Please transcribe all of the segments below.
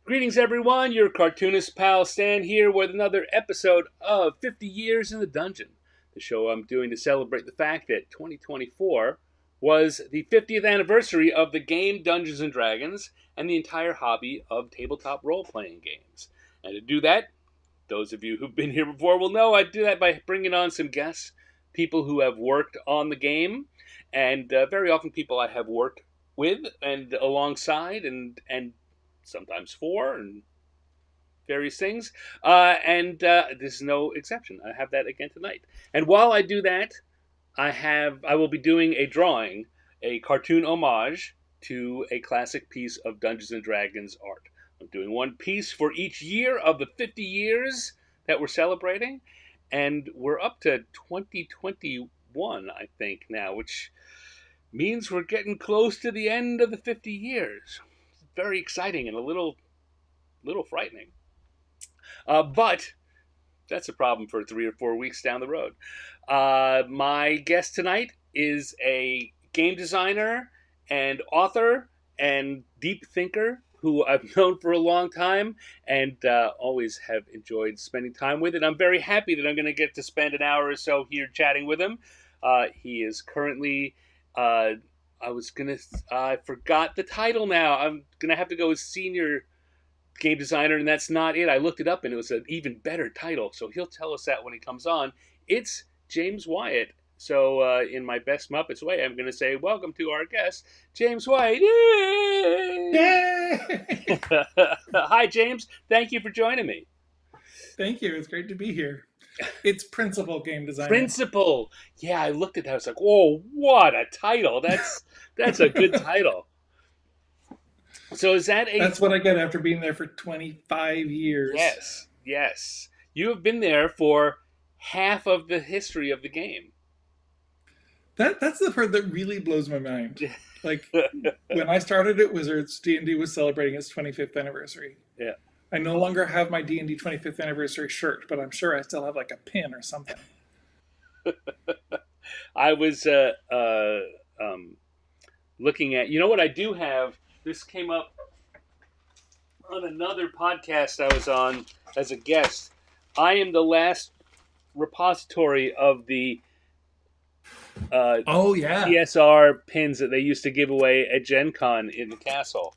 Greetings, everyone. Your cartoonist pal Stan here with another episode of 50 Years in the Dungeon, the show I'm doing to celebrate the fact that 2024 was the 50th anniversary of the game Dungeons and Dragons and the entire hobby of tabletop role-playing games. And to do that, those of you who've been here before will know I do that by bringing on some guests, people who have worked on the game, and very often people I have worked with and alongside and sometimes for, and various things. This is no exception. I have that again tonight. And while I do that, I will be doing a drawing, a cartoon homage to a classic piece of Dungeons and Dragons art. I'm doing one piece for each year of the 50 years that we're celebrating, and we're up to 2021, I think, now, which means we're getting close to the end of the 50 years. Very exciting and a little frightening. But that's a problem for 3 or 4 weeks down the road. My guest tonight is a game designer and author and deep thinker who I've known for a long time and always have enjoyed spending time with. And I'm very happy that I'm going to get to spend an hour or so here chatting with him. He is currently... I forgot the title now. I'm going to have to go with senior game designer, and that's not it. I looked it up, and it was an even better title. So he'll tell us that when he comes on. It's James Wyatt. So in my best Muppets way, I'm going to say, welcome to our guest, James Wyatt. Yay! Yay! Hi, James. Thank you for joining me. Thank you. It's great to be here. It's Principal Game Designer. Principal. Yeah, I looked at that. I was like, whoa, what a title. That's a good title. So is that That's what I get after being there for 25 years. Yes. You have been there for half of the history of the game. That's the part that really blows my mind. Like, when I started at Wizards, D&D was celebrating its 25th anniversary. Yeah. I no longer have my D&D 25th anniversary shirt, but I'm sure I still have like a pin or something. I was looking at, you know what I do have? This came up on another podcast I was on as a guest. I am the last repository of the TSR pins that they used to give away at Gen Con in the castle.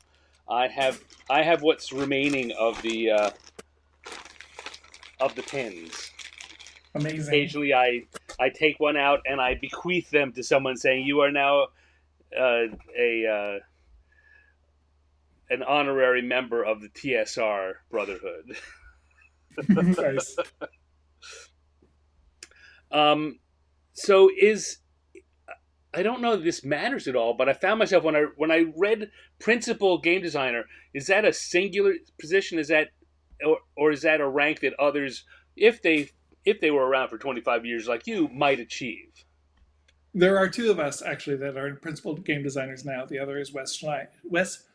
I have what's remaining of the pins. Amazing. Occasionally, I take one out and I bequeath them to someone, saying, "You are now an honorary member of the TSR Brotherhood." Nice. So I don't know if this matters at all, but I found myself when I read Principal Game Designer, is that a singular position? Is that or is that a rank that others, if they were around for 25 years like you, might achieve? There are two of us actually that are Principal Game Designers now. The other is Wes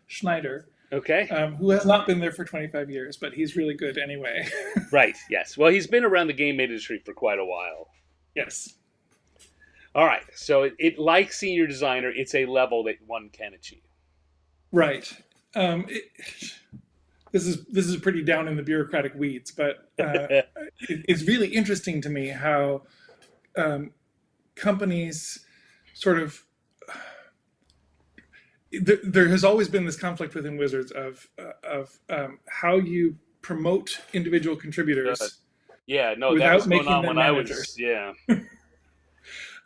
Schneider. Okay. Who has not been there for 25 years, but he's really good anyway. Right. Yes. Well, he's been around the game industry for quite a while. Yes. All right, so it like senior designer, it's a level that one can achieve. Right. This is pretty down in the bureaucratic weeds, but it's really interesting to me how companies sort of there has always been this conflict within Wizards of how you promote individual contributors. Yeah, no, without that was making going on them when managers. I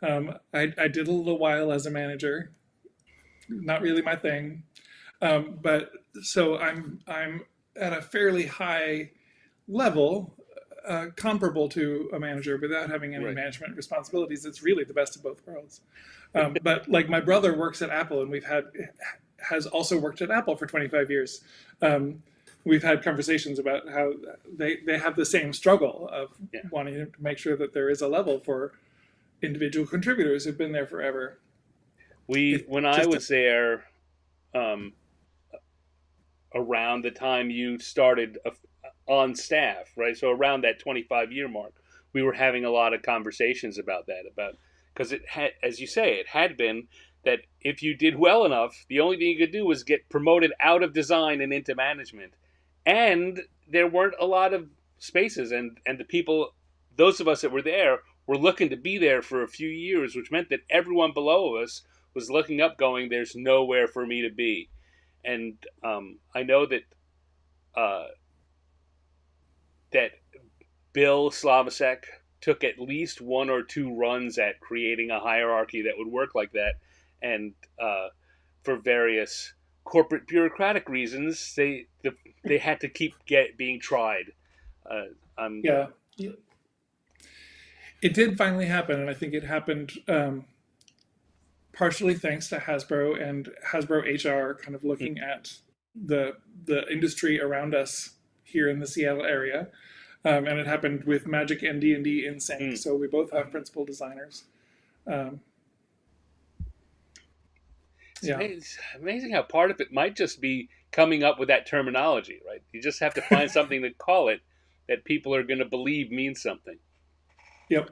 was, I did a little while as a manager, not really my thing, but so I'm at a fairly high level, comparable to a manager without having any management responsibilities. It's really the best of both worlds. But like my brother works at Apple, and has also worked at Apple for 25 years. We've had conversations about how they have the same struggle of wanting to make sure that there is a level for individual contributors who've been there forever. When I was there, around the time you started on staff, right? So around that 25-year mark, we were having a lot of conversations about that, because it had, as you say, it had been that if you did well enough, the only thing you could do was get promoted out of design and into management. and there weren't a lot of spaces, and the people, those of us that were there, were looking to be there for a few years, which meant that everyone below us was looking up, going, "There's nowhere for me to be." And I know that uh, that Bill Slavacek took at least one or two runs at creating a hierarchy that would work like that, and for various corporate bureaucratic reasons, they had to keep being tried. Uh, I'm Yeah. It did finally happen, and I think it happened partially thanks to Hasbro and Hasbro HR kind of looking at the industry around us here in the Seattle area. And it happened with Magic and D&D in sync. So we both have principal designers. It's amazing how part of it might just be coming up with that terminology, right? You just have to find something to call it that people are going to believe means something. Yep.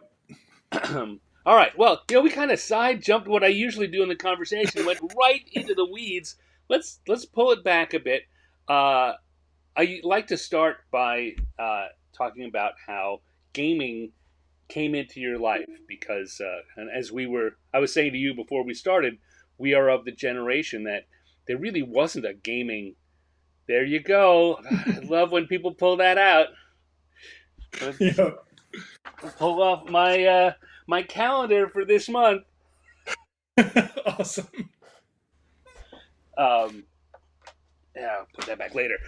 All right. Well, we kind of side jumped what I usually do in the conversation, went right into the weeds. Let's pull it back a bit. I like to start by talking about how gaming came into your life, because and as I was saying to you before we started, we are of the generation that there really wasn't a gaming. There you go. I love when people pull that out. Yeah. Pull off my my calendar for this month. Awesome. Yeah, I'll put that back later.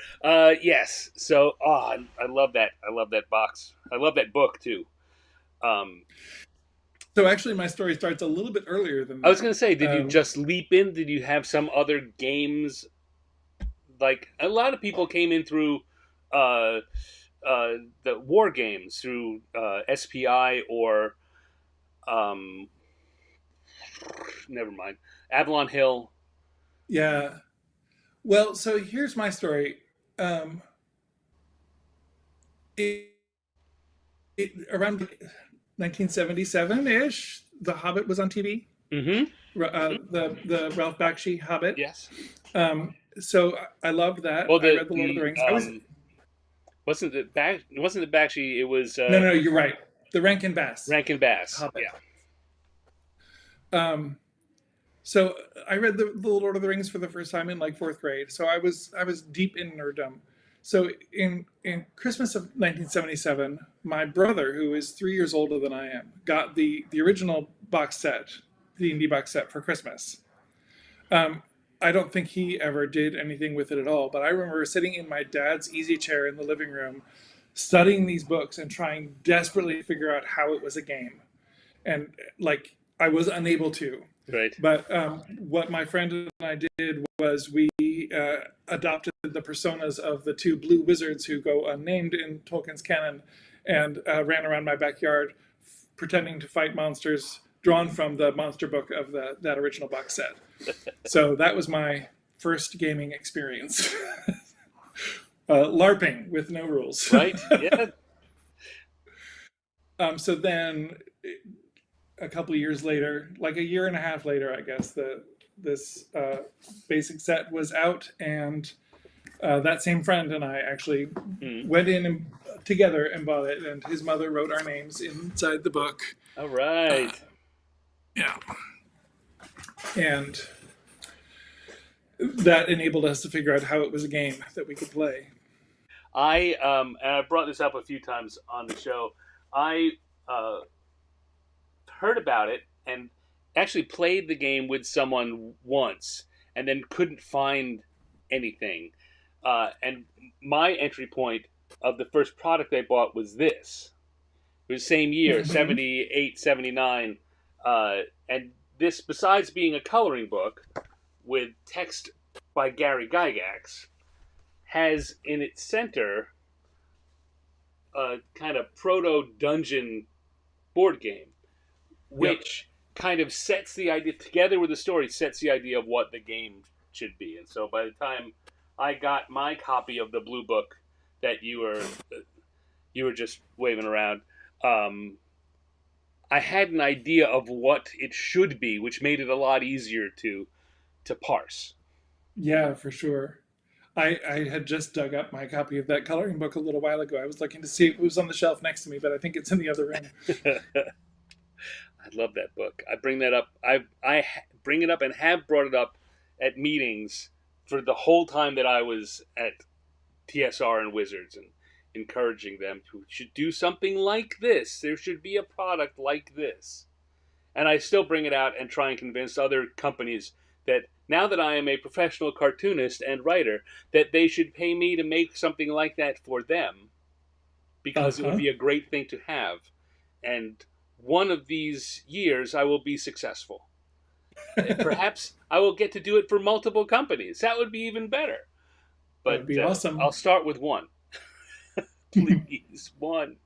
Yes. So, I love that. I love that box. I love that book too. So actually, my story starts a little bit earlier than that. I was going to say, did you just leap in? Did you have some other games? Like, a lot of people came in through the war games, through SPI or never mind, Avalon Hill. Yeah. Well, so here's my story. Around 1977-ish, The Hobbit was on TV. Mm-hmm. The Ralph Bakshi Hobbit. Yes. So I loved that. Well, I read The Lord of the Rings. Wasn't it Bakshi? It was no, you're right. The Rankin Bass. Rankin Bass. Hobbit. Yeah. So I read the Lord of the Rings for the first time in like fourth grade. So I was deep in nerddom. So in Christmas of 1977, my brother, who is 3 years older than I am, got the original box set, the D&D box set for Christmas. I don't think he ever did anything with it at all, but I remember sitting in my dad's easy chair in the living room, studying these books and trying desperately to figure out how it was a game. And like, I was unable to. Right. But what my friend and I did was we adopted the personas of the two blue wizards who go unnamed in Tolkien's canon, and ran around my backyard pretending to fight monsters drawn from the monster book of that original box set. So that was my first gaming experience. LARPing with no rules. Right. Yeah. So then, a couple of years later, like a year and a half later, I guess, this basic set was out, and that same friend and I actually went in together and bought it, and his mother wrote our names inside the book. All right. Yeah. And that enabled us to figure out how it was a game that we could play. And I brought this up a few times on the show. I heard about it and actually played the game with someone once, and then couldn't find anything. And my entry point of the first product I bought was this. It was the same year, 78, 79. And this, besides being a coloring book with text by Gary Gygax, has in its center a kind of proto-dungeon board game, which kind of sets the idea, together with the story, sets the idea of what the game should be. And so by the time I got my copy of the blue book that you were just waving around, I had an idea of what it should be, which made it a lot easier to parse. Yeah, for sure. I had just dug up my copy of that coloring book a little while ago. I was looking to see if it was on the shelf next to me, but I think it's in the other room. I love that book. I bring that up. I bring it up and have brought it up at meetings for the whole time that I was at TSR and Wizards, and encouraging them to should do something like this. There should be a product like this. And I still bring it out and try and convince other companies that now that I am a professional cartoonist and writer, that they should pay me to make something like that for them, because it would be a great thing to have. And one of these years I will be successful. Perhaps I will get to do it for multiple companies. That would be even better. But That would be awesome. I'll start with one. Please, one.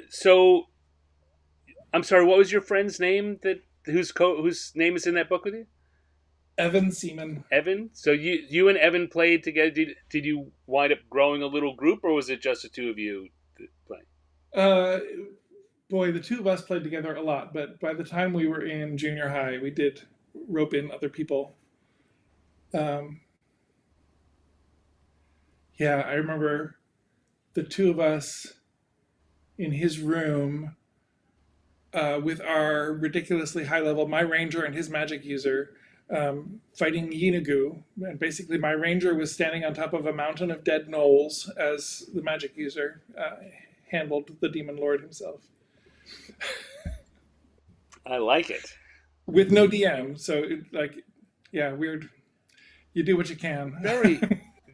So, I'm sorry. What was your friend's name whose name is in that book with you? Evan Seaman. Evan. So you and Evan played together. Did you wind up growing a little group, or was it just the two of you playing? Boy, the two of us played together a lot, but by the time we were in junior high, we did rope in other people. Yeah, I remember the two of us in his room with our ridiculously high level, my ranger and his magic user, fighting Yeenagoo. And basically, my ranger was standing on top of a mountain of dead gnolls as the magic user handled the demon lord himself. I like it. With no DM, so weird. You do what you can.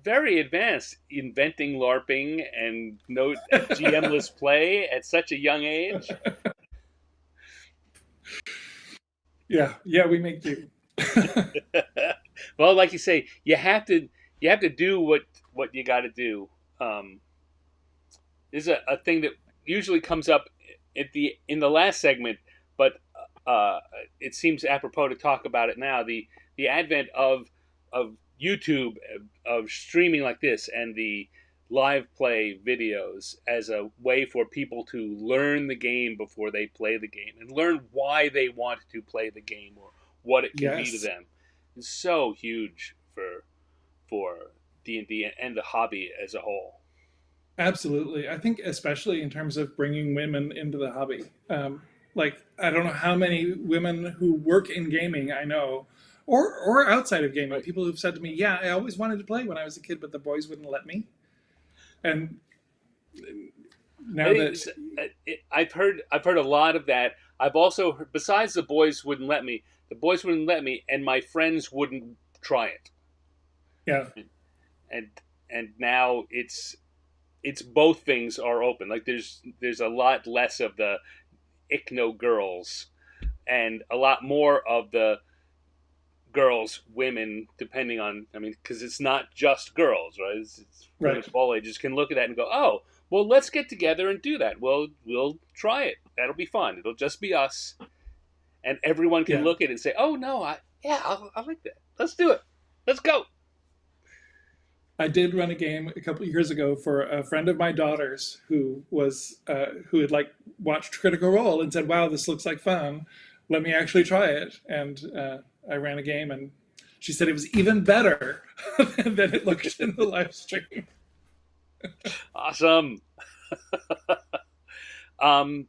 Very advanced, inventing LARPing and GM-less play at such a young age. Yeah, we make do. Well, like you say, you have to do what you got to do. This is a thing that usually comes up in the last segment, but it seems apropos to talk about it now. The advent of YouTube, of streaming like this, and the live play videos as a way for people to learn the game before they play the game, and learn why they want to play the game or what it can be to them, is so huge for D&D and the hobby as a whole. Absolutely. I think especially in terms of bringing women into the hobby. I don't know how many women who work in gaming I know, or outside of gaming, people who've said to me, yeah, I always wanted to play when I was a kid, but the boys wouldn't let me. And now I've heard a lot of that. I've also heard, besides the boys wouldn't let me, and my friends wouldn't try it. Yeah. And now it's both things are open. Like there's a lot less of the ichno girls and a lot more of the girls, women, depending on, because it's not just girls, right? It's right. All ages can look at that and go, oh, well, let's get together and do that. Well, we'll try it. That'll be fun. It'll just be us. And everyone can look at it and say, oh, no, I like that. Let's do it. Let's go. I did run a game a couple of years ago for a friend of my daughter's who had watched Critical Role and said, wow, this looks like fun. Let me actually try it. And I ran a game, and she said it was even better than it looked in the live stream. Awesome. I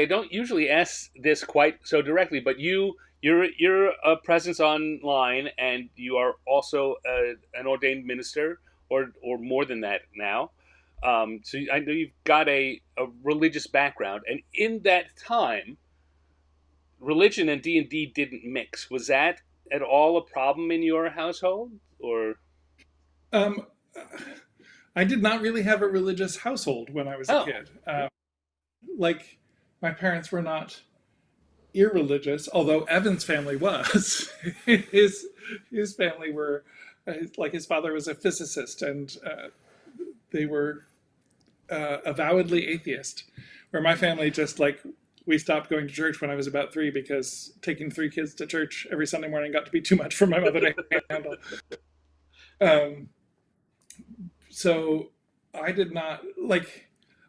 don't usually ask this quite so directly, but you're a presence online, and you are also an ordained minister, or more than that now. So I know you've got a religious background, and in that time, religion and D&D didn't mix. Was that at all a problem in your household, or? I did not really have a religious household when I was a kid. My parents were not irreligious, although Evan's family was. his family were, his father was a physicist, and they were avowedly atheist, where my family just we stopped going to church when I was about 3 because taking 3 kids to church every Sunday morning got to be too much for my mother to handle. So I did not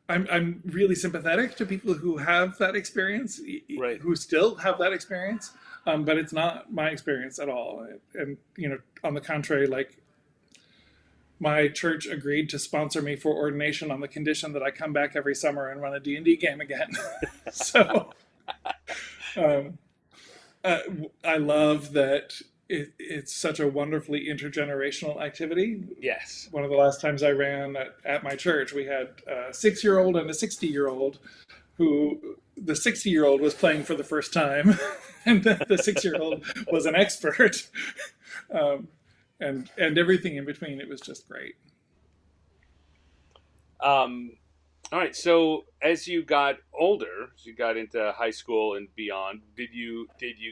I'm really sympathetic to people who have that experience, Right. who still have that experience, but it's not my experience at all. And on the contrary, like my church agreed to sponsor me for ordination on the condition that I come back every summer and run a D&D game again. So um, uh, I love that it's such a wonderfully intergenerational activity. Yes. One of the last times I ran at my church, we had a 6-year-old and a 60-year-old who the 60-year-old was playing for the first time and the 6-year-old was an expert. Um, and everything in between. It was just great. All right. So as you got older, as you got into high school and beyond, did you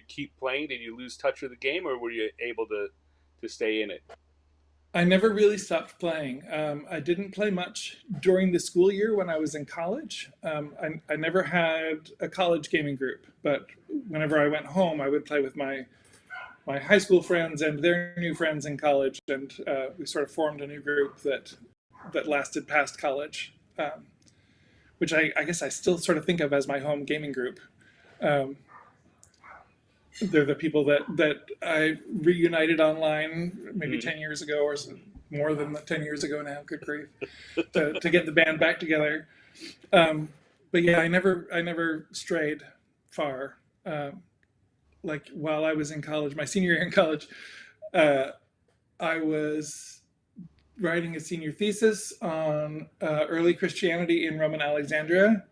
keep playing? Did you lose touch with the game, or were you able to stay in it? I never really stopped playing. I didn't play much during the school year when I was in college. I never had a college gaming group, but whenever I went home, I would play with my high school friends and their new friends in college, and we sort of formed a new group that lasted past college, which I guess I still sort of think of as my home gaming group. Um, they're the people that I reunited online maybe 10 years ago or more than 10 years ago now, good grief, to get the band back together. But yeah, I never strayed far. Like while I was in college, my senior year in college, uh, I was writing a senior thesis on early Christianity in Roman Alexandria,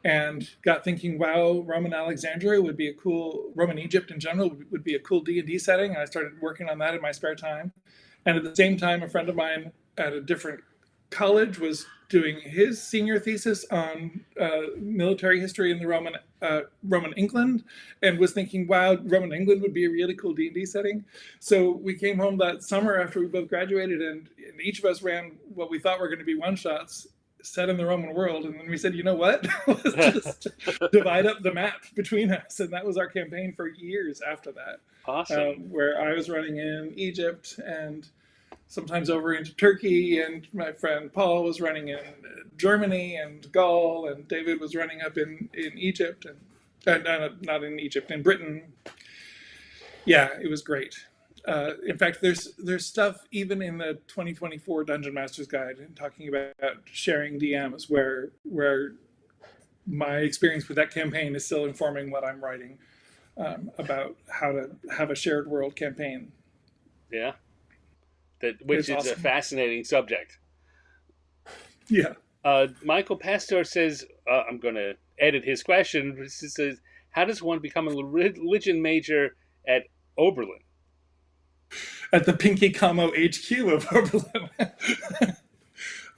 and got thinking, wow, Roman Alexandria would be a cool, Roman Egypt in general would be a cool D&D setting. And I started working on that in my spare time. And at the same time, a friend of mine at a different college was doing his senior thesis on military history in the Roman England, and was thinking, wow, Roman England would be a really cool D&D setting. So we came home that summer after we both graduated, and each of us ran what we thought were going to be one shots set in the Roman world. And then we said, you know what? Let's just divide up the map between us. And that was our campaign for years after that. Awesome. Where I was running in Egypt and sometimes over into Turkey, and my friend Paul was running in Germany and Gaul, and David was running up in Egypt, and not in Egypt, in Britain. Yeah, it was great. In fact, there's stuff even in the 2024 Dungeon Master's Guide talking about sharing DMs where my experience with that campaign is still informing what I'm writing about how to have a shared world campaign. Yeah. Which is awesome. a fascinating subject. Yeah. Michael Pastor says, I'm going to edit his question. He says, how does one become a religion major at Oberlin? At the Pinky Como HQ of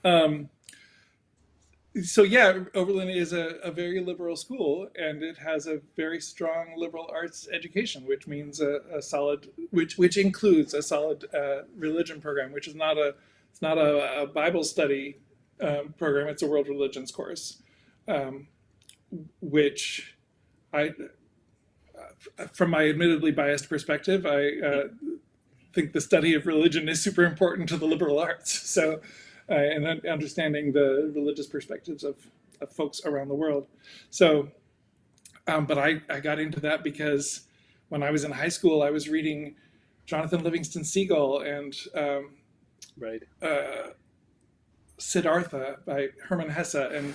Oberlin. So yeah, Oberlin is a very liberal school, and it has a very strong liberal arts education, which means a solid, which includes a solid religion program, which is it's not a Bible study program. It's a world religions course, which from my admittedly biased perspective, I think the study of religion is super important to the liberal arts. So. And understanding the religious perspectives of folks around the world. So, but I got into that because when I was in high school, I was reading Jonathan Livingston Seagull and right. Siddhartha by Hermann Hesse, and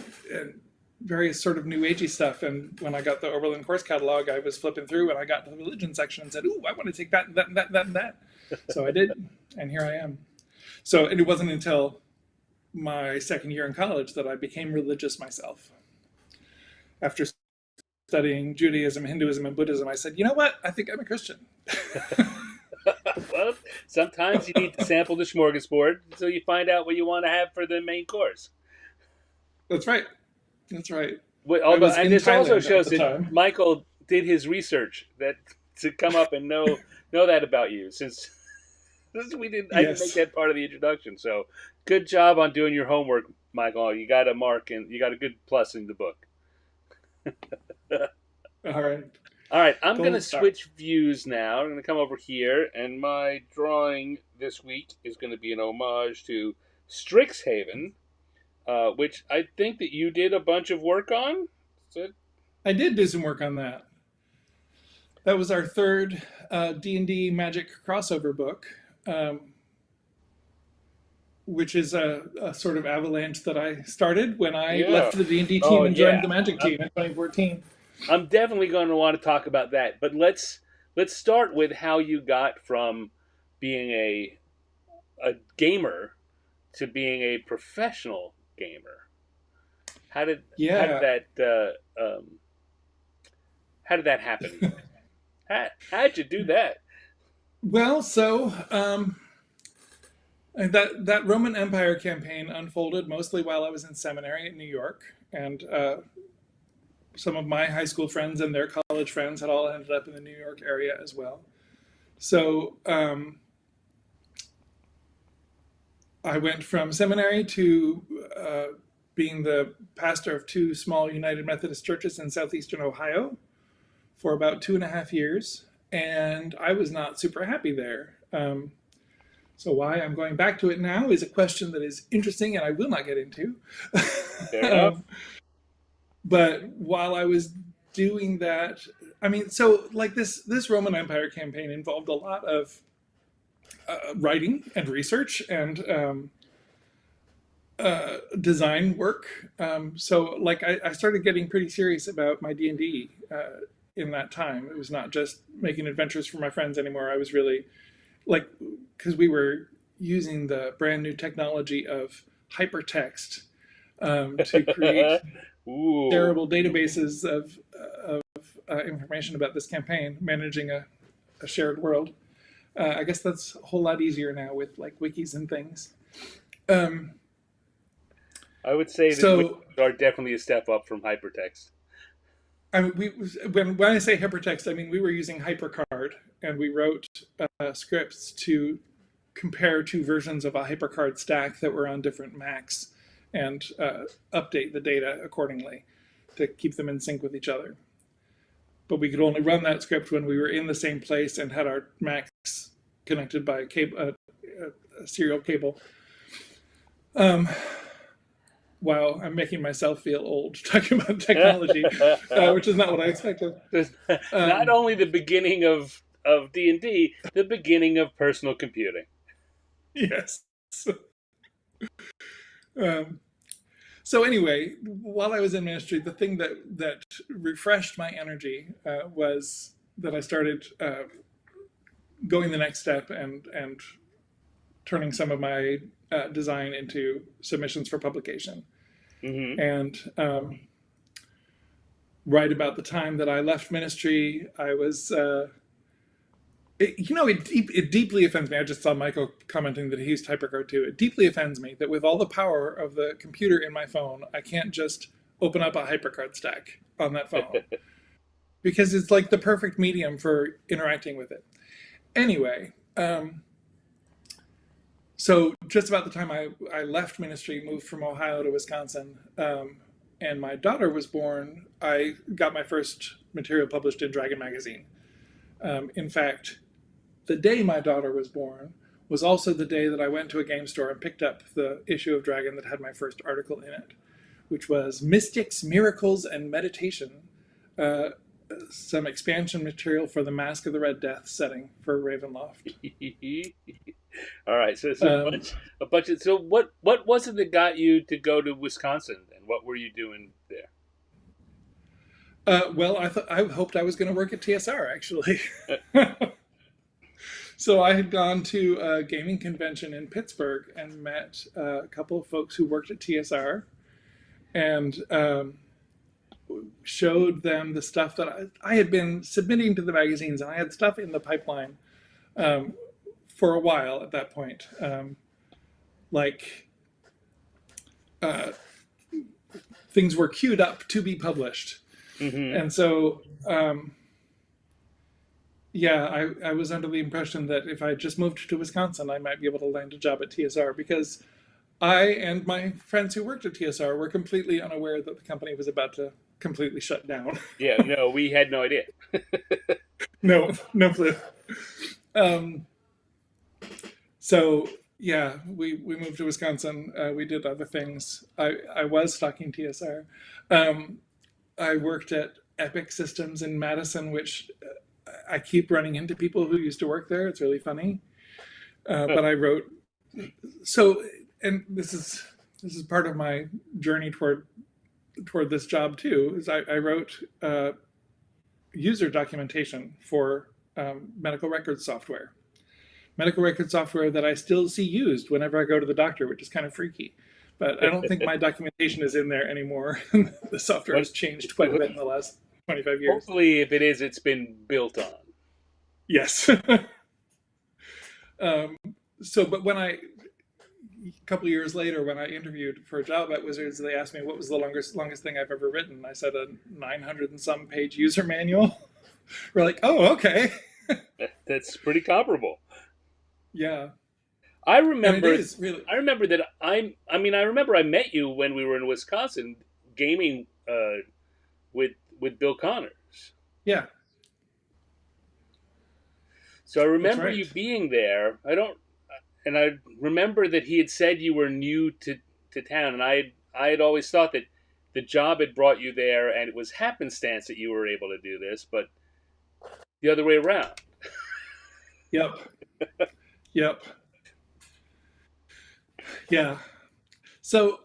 various sort of new agey stuff. And when I got the Oberlin course catalog, I was flipping through and I got to the religion section and said, ooh, I want to take that, and that. So I did, and here I am. So, and it wasn't until my second year in college that I became religious myself. After studying Judaism, Hinduism, and Buddhism, I said, you know what? I think I'm a Christian. Well, sometimes you need to sample the smorgasbord so you find out what you want to have for the main course. That's right. That's right. And this also shows that Michael did his research to come up and know that about you, since I didn't make that part of the introduction. So good job on doing your homework, Michael. You got a mark, and you got a good plus in the book. All right. All right. I'm going to switch views now. I'm going to come over here, and my drawing this week is going to be an homage to Strixhaven. which I think that you did a bunch of work on. Is I did do some work on that. That was our third D&D Magic crossover book, which is a sort of avalanche that I started when I Yeah. left the D&D Oh team and joined yeah. the Magic team in 2014. I'm definitely going to want to talk about that. But let's start with how you got from being a gamer to being a professional gamer. How did Yeah. that happen? How'd you do that? Well, so that Roman Empire campaign unfolded mostly while I was in seminary in New York, and some of my high school friends and their college friends had all ended up in the New York area as well. So I went from seminary to being the pastor of two small United Methodist churches in southeastern Ohio for about 2.5 years, and I was not super happy there. So why I'm going back to it now is a question that is interesting and I will not get into. Fair enough. But while I was doing that, I mean, so like this Roman Empire campaign involved a lot of writing and research and design work. So like I started getting pretty serious about my D&D in that time. It was not just making adventures for my friends anymore. I was really like, because we were using the brand new technology of hypertext to create Ooh. shareable databases of information about this campaign, managing a shared world. I guess that's a whole lot easier now with like wikis and things. I would say that we So are definitely a step up from hypertext. I mean, when I say hypertext, I mean we were using HyperCard, and we wrote scripts to compare two versions of a HyperCard stack that were on different Macs, and update the data accordingly to keep them in sync with each other. But we could only run that script when we were in the same place and had our Macs connected by a serial cable. Wow, I'm making myself feel old talking about technology, which is not what I expected. Not Um, only the beginning of D&D, the beginning of personal computing. yes. Um, so anyway, while I was in ministry, the thing that refreshed my energy was that I started going the next step and turning some of my design into submissions for publication. Hmm. And right about the time that I left ministry, I was, it deeply offends me. I just saw Michael commenting that he used HyperCard too. It deeply offends me that with all the power of the computer in my phone, I can't just open up a HyperCard stack on that phone because it's like the perfect medium for interacting with it. Anyway, so just about the time I left ministry, moved from Ohio to Wisconsin, and my daughter was born, I got my first material published in Dragon Magazine. In fact, the day my daughter was born was also the day that I went to a game store and picked up the issue of Dragon that had my first article in it, which was Mystics, Miracles, and Meditation, uh, some expansion material for the Mask of the Red Death setting for Ravenloft. All right, so it's Um, a bunch of. So what was it that got you to go to Wisconsin, and what were you doing well, I hoped I was going to work at TSR actually. there? So I had gone to a gaming convention in Pittsburgh and met a couple of folks who worked at TSR, and showed them the stuff that I had been submitting to the magazines, and I had stuff in the pipeline um, for a while at that point, like uh, things were queued up to be published, Hmm. and so. Yeah, I was under the impression that if I just moved to Wisconsin, I might be able to land a job at TSR because I and my friends who worked at TSR were completely unaware that the company was about to completely shut down. Yeah, no, we had no idea. No, no clue. Um, so Yeah, we moved to Wisconsin. We did other things. I was stocking TSR. Um, I worked at Epic Systems in Madison, which I keep running into people who used to work there. It's really funny. But I wrote so, and this is part of my journey toward this job too. Is I wrote user documentation for medical record software. Medical record software that I still see used whenever I go to the doctor, which is kind of freaky. But I don't think my documentation is in there anymore. The software But has changed quite a bit in the last 25 years. hopefully, if it is, it's been built on. Yes. um, but a couple of years later, when I interviewed for a job at Wizards, they asked me what was the longest thing I've ever written. I said a 900 and some page user manual. We're like, oh, okay. That's pretty comparable. Yeah. I And it remember. is really. I remember that I remember I met you when we were in Wisconsin gaming with Bill Connors. Yeah, So I that's remember you right. being there. And I remember that he had said you were new to town, and I had always thought that the job had brought you there, and it was happenstance that you were able to do this, but the other way around. Yep. Yep. Yeah. So,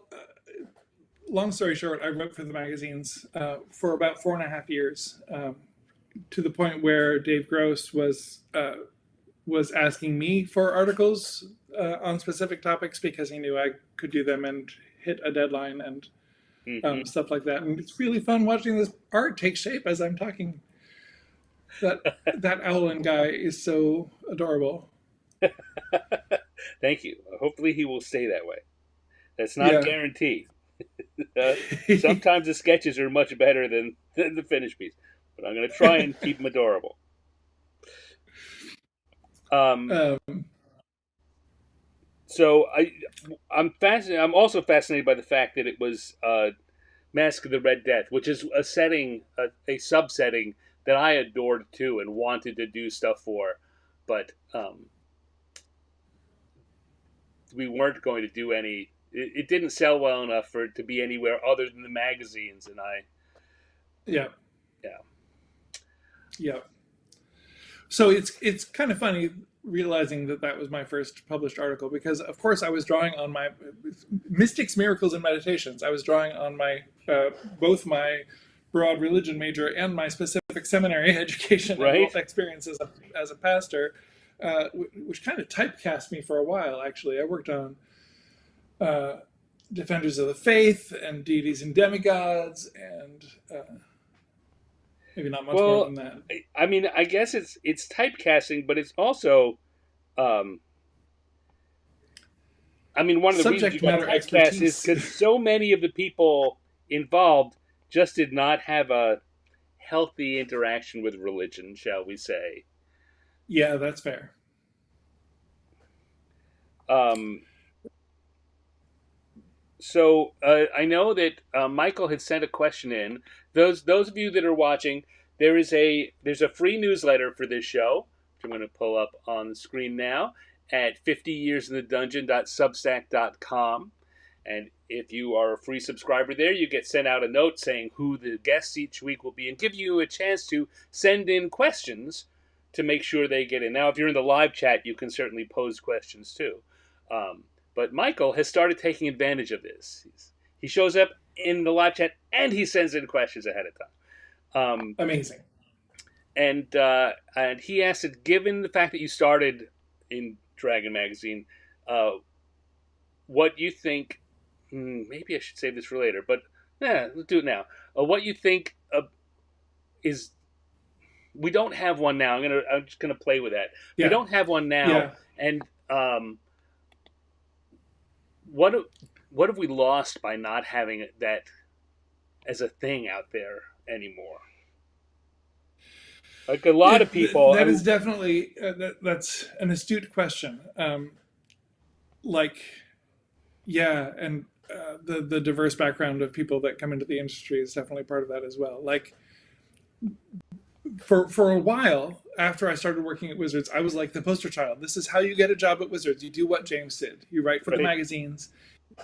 long story short, I wrote for the magazines for about 4.5 years, to the point where Dave Gross was asking me for articles on specific topics because he knew I could do them and hit a deadline and Hmm. stuff like that. And it's really fun watching this art take shape as I'm talking. That Owlin guy is so adorable. Thank you. Hopefully, he will stay that way. That's not Yeah. guaranteed. Sometimes the sketches are much better than the finished piece, but I'm going to try and keep them adorable. Um, um, so I'm fascinated. I'm also fascinated by the fact that it was Mask of the Red Death, which is a setting, a subsetting that I adored too and wanted to do stuff for, but we weren't going to do any. It didn't sell well enough for it to be anywhere other than the magazines, and yeah. yeah. Yeah. So it's kind of funny realizing that that was my first published article because of course I was drawing on my mystics, miracles, and meditations. I was drawing on my both my broad religion major and my specific seminary education and Right. experience as a pastor, which kind of typecast me for a while. Actually, I worked on uh, defenders of the faith and deities and demigods and maybe not much more Well, than that. I mean, I guess it's typecasting, but it's also, um, I mean, one of the reasons you Subject got matter typecast is expertise. because so many of the people involved just did not have a healthy interaction with religion, shall we say? Yeah, that's fair. Um, I know that Michael had sent a question in. Those of you that are watching, there's a free newsletter for this show, which I'm going to pull up on the screen now at 50yearsinthedungeon.substack.com. And if you are a free subscriber there, you get sent out a note saying who the guests each week will be and give you a chance to send in questions to make sure they get in. Now, if you're in the live chat, you can certainly pose questions too. Um, but Michael has started taking advantage of this. He shows up in the live chat and he sends in questions ahead of time. Amazing. And he asked it, given the fact that you started in Dragon Magazine, uh, what you think. Maybe I should save this for later, but let's do it now. What you think is. We don't have one now. I'm just gonna play with that. We Yeah. don't have one now, Yeah. and what what have we lost by not having that as a thing out there anymore? Like a lot of people, I That is mean, definitely that's an astute question. Like, yeah, and the diverse background of people that come into the industry is definitely part of that as well. Like, for a while, after I started working at Wizards, I was like the poster child. This is how you get a job at Wizards. You do what James did. You write for the Right. magazines.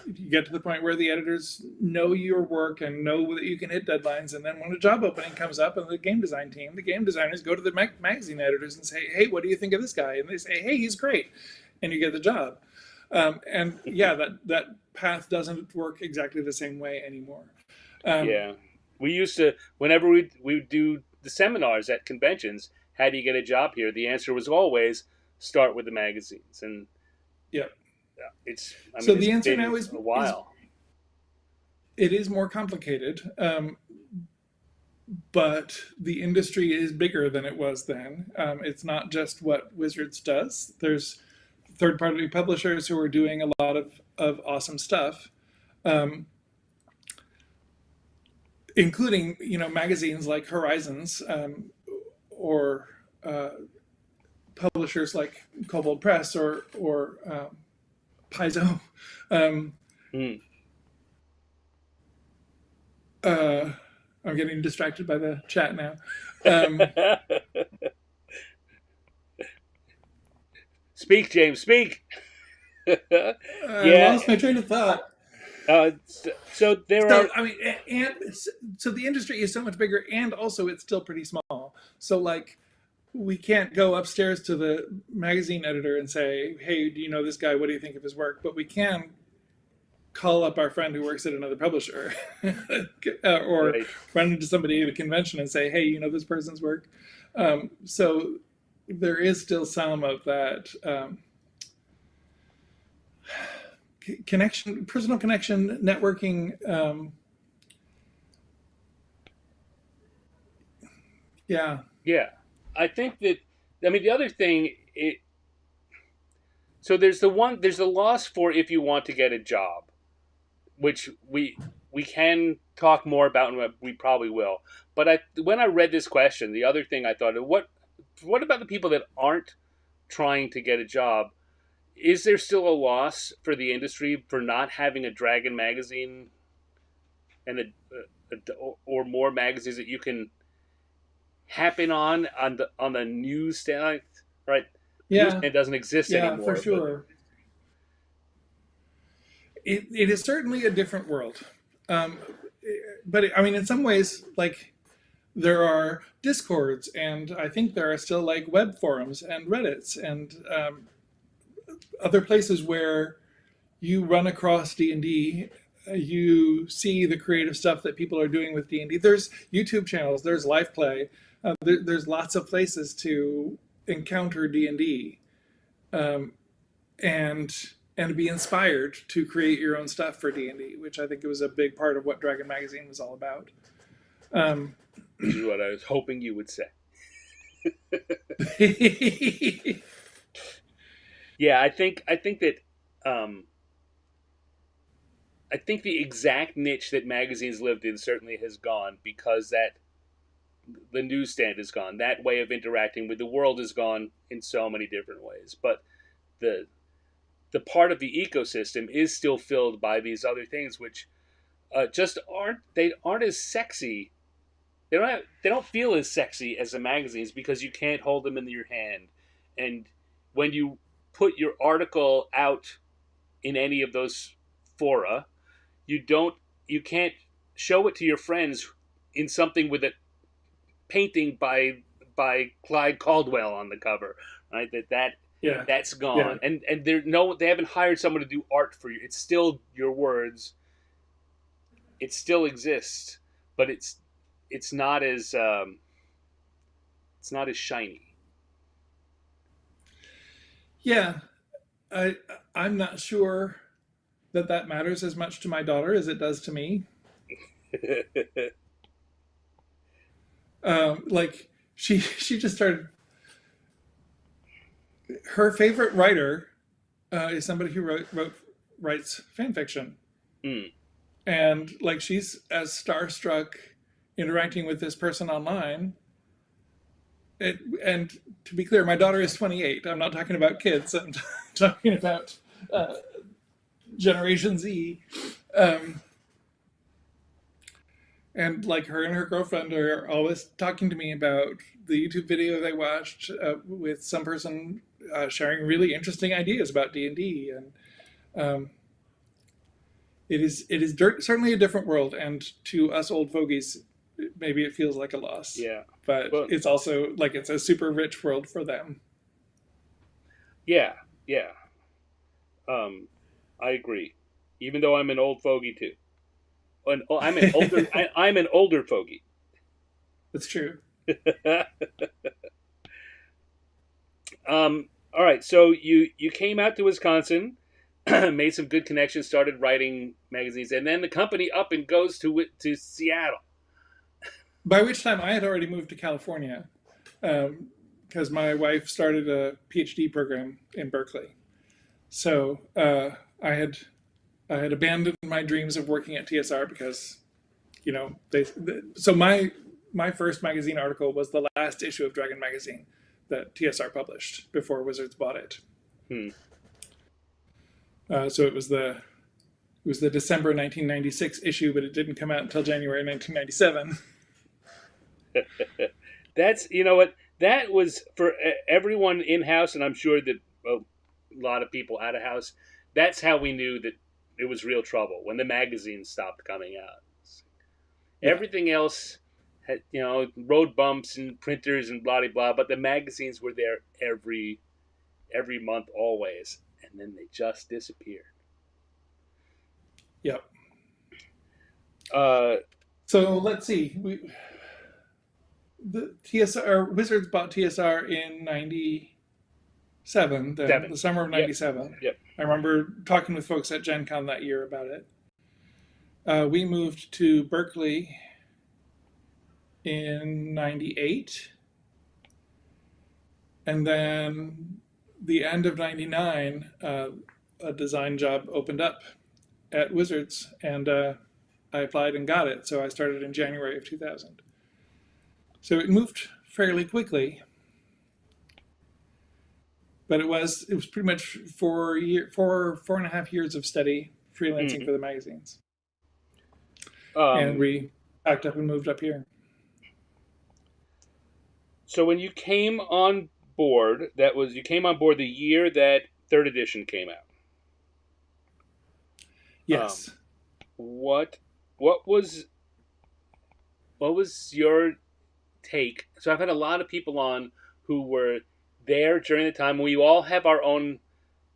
You get to the point where the editors know your work and know that you can hit deadlines. And then when a job opening comes up in the game design team, the game designers go to the magazine editors and say, hey, what do you think of this guy? And they say, hey, he's great. And you get the job. And yeah, that path doesn't work exactly the same way anymore. Yeah. We used to, whenever we would do the seminars at conventions, how do you get a job here? The answer was always start with the magazines. And Yeah. it's, So it's the answer been now is a while. it is more complicated, but the industry is bigger than it was then. It's not just what Wizards does. There's third-party publishers who are doing a lot of awesome stuff, including magazines like Horizons, or publishers like Kobold Press or Paizo. Mm. I'm getting distracted by the chat now. Speak, James, speak. I Yeah. lost my train of thought. So there So are. I mean, and so the industry is so much bigger, and also it's still pretty small. So like, we can't go upstairs to the magazine editor and say, "Hey, do you know this guy? What do you think of his work?" But we can call up our friend who works at another publisher, or Right. run into somebody at a convention and say, "Hey, you know this person's work." So there is still some of that. Connection, personal connection, networking. Yeah. Yeah. I think that, the other thing, so there's the loss for if you want to get a job, which we can talk more about, and we probably will. But when I read this question, the other thing I thought, what about the people that aren't trying to get a job? Is there still a loss for the industry for not having a Dragon magazine and or more magazines that you can happen on the newsstand? Right, Yeah. newsstand doesn't exist Yeah, anymore. for sure. It is certainly a different world. But I mean, in some ways, like, there are discords, and I think there are still like web forums and Reddits and other places where you run across D&D. You see the creative stuff that people are doing with D&D. There's YouTube channels, there's live play, there's lots of places to encounter D&D, and be inspired to create your own stuff for D&D, which I think it was a big part of what Dragon Magazine was all about. Which is what I was hoping you would say. Yeah, I think that I think the exact niche that magazines lived in certainly has gone, because that the newsstand is gone. That way of interacting with the world is gone in so many different ways. But the the part of the ecosystem is still filled by these other things, which just aren't as sexy. They don't feel as sexy as the magazines, because you can't hold them in your hand, and when you put your article out in any of those fora, you can't show it to your friends in something with a painting by Clyde Caldwell on the cover, right? Yeah. That's Yeah. gone, and they haven't hired someone to do art for you. It's still your words. It still exists, but it's not as shiny. Yeah. I'm not sure that matters as much to my daughter as it does to me. Like, she just started. Her favorite writer is somebody who writes fan fiction, Mm. and like, she's as starstruck interacting with this person online. And to be clear, my daughter is 28. I'm not talking about kids. I'm talking about Generation Z. And like her and her girlfriend are always talking to me about the YouTube video they watched with some person sharing really interesting ideas about D&D, and um, it is certainly a different world. And to us old fogies, maybe it feels like a loss, Yeah. but Well, it's also like it's a super rich world for them. yeah, yeah. I agree. Even though I'm an old fogey too. I'm an older. I'm an older fogey. That's true. All right. So you came out to Wisconsin, made some good connections, started writing magazines, and then the company up and goes to Seattle. By which time I had already moved to California because my wife started a PhD program in Berkeley. So I had abandoned my dreams of working at TSR because, so my first magazine article was the last issue of Dragon Magazine that TSR published before Wizards bought it. Hmm. So it was the December 1996 issue, but it didn't come out until January 1997. That's what that was for everyone in house, and I'm sure that a lot of people out of house. That's how we knew that it was real trouble when the magazines stopped coming out. Yeah. Everything else had road bumps and printers and blah blah blah, but the magazines were there every month always, and then they just disappeared. Yep. Uh, So let's see. The TSR Wizards bought TSR in '97, the summer of '97. Yep. I remember talking with folks at Gen Con that year about it. We moved to Berkeley in '98, and then the end of '99, a design job opened up at Wizards, and I applied and got it. So I started in January of 2000. So it moved fairly quickly, but it was pretty much 4.5 years of steady freelancing for the magazines, and we packed up and moved up here. So when you came on board, you came on board the year that third edition came out. Yes. What was your take? So I've had a lot of people on who were there during the time. We all have our own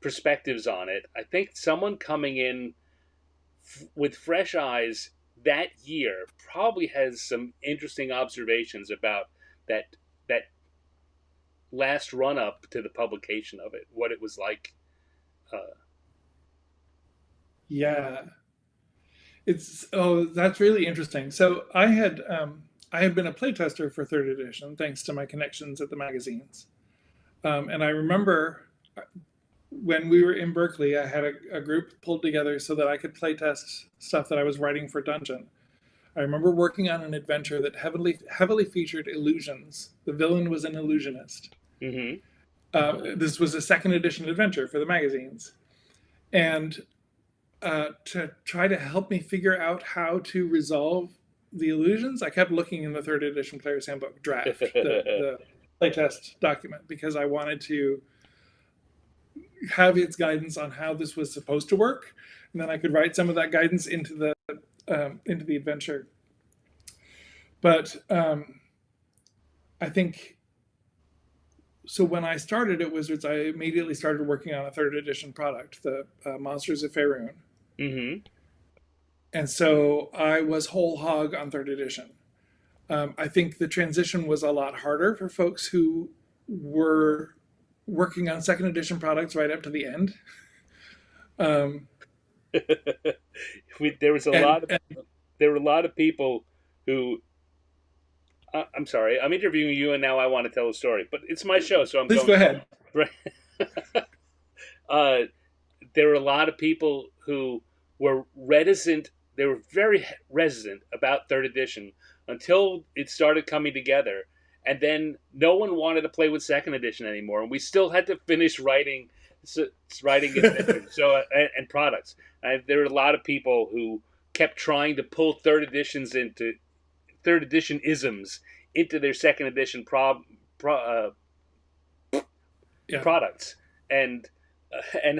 perspectives on it. I think someone coming in with fresh eyes that year probably has some interesting observations about that last run up to the publication of it, what it was like. Yeah. That's really interesting. So I had been a playtester for third edition thanks to my connections at the magazines, and I remember when we were in Berkeley, I had a group pulled together so that I could playtest stuff that I was writing for Dungeon. I remember working on an adventure that heavily featured illusions. The villain was an illusionist. Mm-hmm. This was a second edition adventure for the magazines, and to try to help me figure out how to resolve the illusions, I kept looking in the third edition Player's Handbook draft, the playtest document, because I wanted to have its guidance on how this was supposed to work, and then I could write some of that guidance into the adventure. But I think so. When I started at Wizards, I immediately started working on a third edition product, the Monsters of Faerun. Mm-hmm. And so I was whole hog on third edition. I think the transition was a lot harder for folks who were working on second edition products right up to the end. There were a lot of people who. I'm sorry, I'm interviewing you, and now I want to tell a story, but it's my show, so Please go ahead. Right. There were a lot of people who were reticent. They were very reticent about third edition until it started coming together, and then no one wanted to play with second edition anymore, and we still had to finish writing adventures, and products. There were a lot of people who kept trying to pull third editions into third edition isms into their second edition Yeah. products, and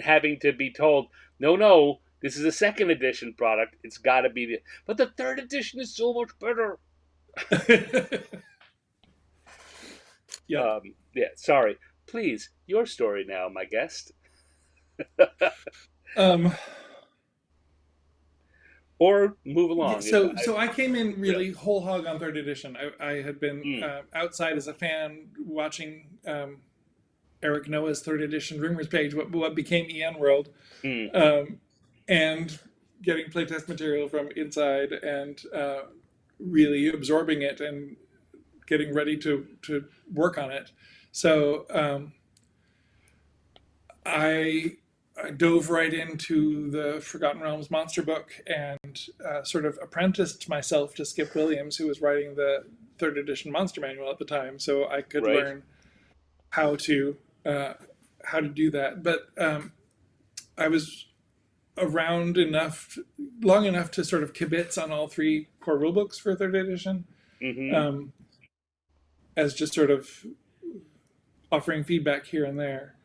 having to be told, no, this is a second edition product. It's got to be but the third edition is so much better. Yeah. Yeah, sorry. Please, your story now, my guest. Um, Or move along. so I came in really whole hog on third edition. I had been outside as a fan watching Eric Noah's third edition rumors page, what became EN World, and getting playtest material from inside and really absorbing it and getting ready to work on it. So I dove right into the Forgotten Realms monster book and sort of apprenticed myself to Skip Williams, who was writing the third edition monster manual at the time, so I could learn how to do that. But I was around long enough to sort of kibitz on all three core rulebooks for third edition, as just sort of offering feedback here and there.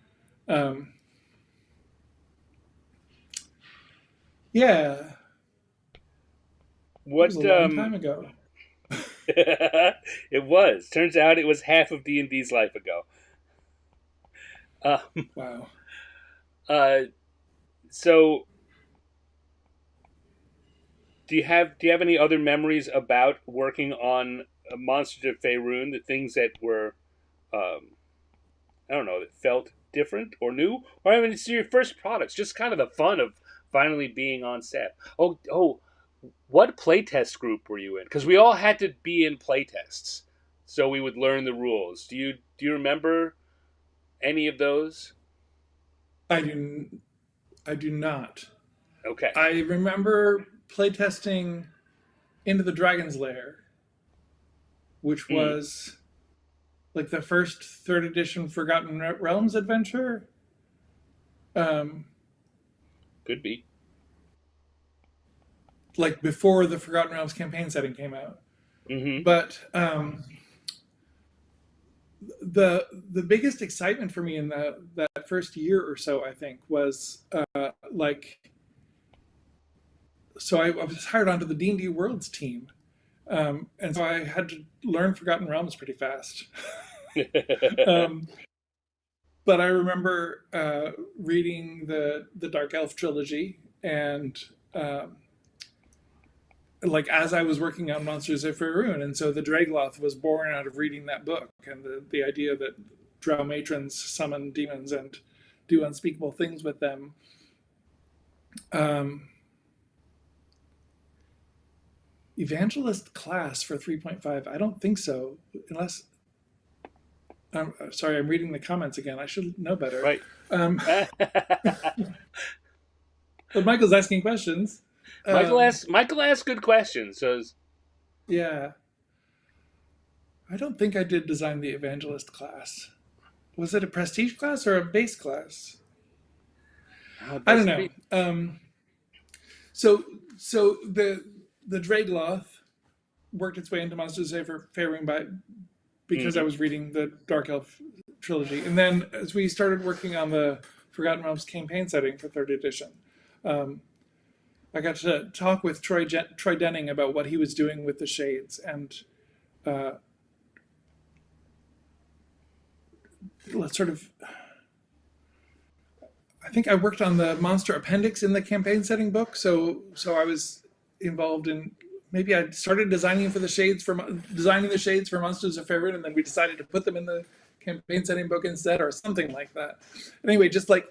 Yeah. What it was a long time ago. It was. Turns out it was half of D&D's life ago. Wow. So, do you have any other memories about working on Monsters of Faerun? The things that were, I don't know, that felt different or new, or I mean, it's your first products, just kind of the fun of finally being on set. Oh, what playtest group were you in? Because we all had to be in playtests, so we would learn the rules. Do you remember any of those? I do not. Okay. I remember playtesting Into the Dragon's Lair, which was like the first third edition Forgotten Realms adventure. Could be. Like before the Forgotten Realms campaign setting came out. But the biggest excitement for me in that first year or so, I think, was so I was hired onto the D&D Worlds team, and so I had to learn Forgotten Realms pretty fast. But I remember reading the Dark Elf trilogy, and like as I was working on Monsters of Faerun, and so the Dragloth was born out of reading that book, and the idea that drow matrons summon demons and do unspeakable things with them. Evangelist class for 3.5? I don't think so, unless. I'm sorry, I'm reading the comments again. I should know better. Right. But Michael's asking questions. Michael asks good questions. So yeah. I don't think I did design the Evangelist class. Was it a prestige class or a base class? I don't know. So the Dragloth worked its way into Monsters of Faerun because I was reading the Dark Elf trilogy, and then as we started working on the Forgotten Realms campaign setting for third edition, I got to talk with Troy Denning about what he was doing with the Shades, and sort of. I think I worked on the monster appendix in the campaign setting book, so I was involved in. Maybe I started designing the shades for Monsters of Faerun, and then we decided to put them in the campaign setting book instead, or something like that. Anyway, just like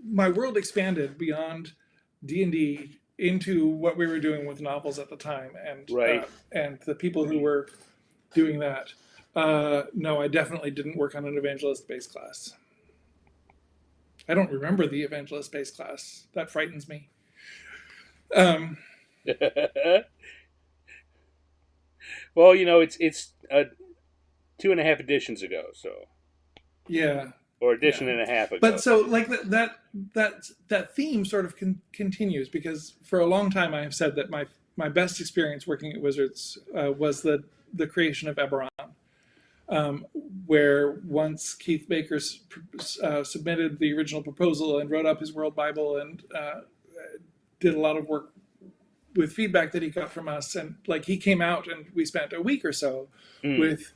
my world expanded beyond D&D into what we were doing with novels at the time, and and the people who were doing that. No, I definitely didn't work on an Evangelist base class. I don't remember the Evangelist base class. That frightens me. Well, it's 2.5 editions ago, so yeah, or edition and a half ago. But so like that theme sort of continues, because for a long time I have said that my best experience working at Wizards was the creation of Eberron, where once Keith Baker submitted the original proposal and wrote up his World Bible and did a lot of work with feedback that he got from us, and like he came out and we spent a week or so with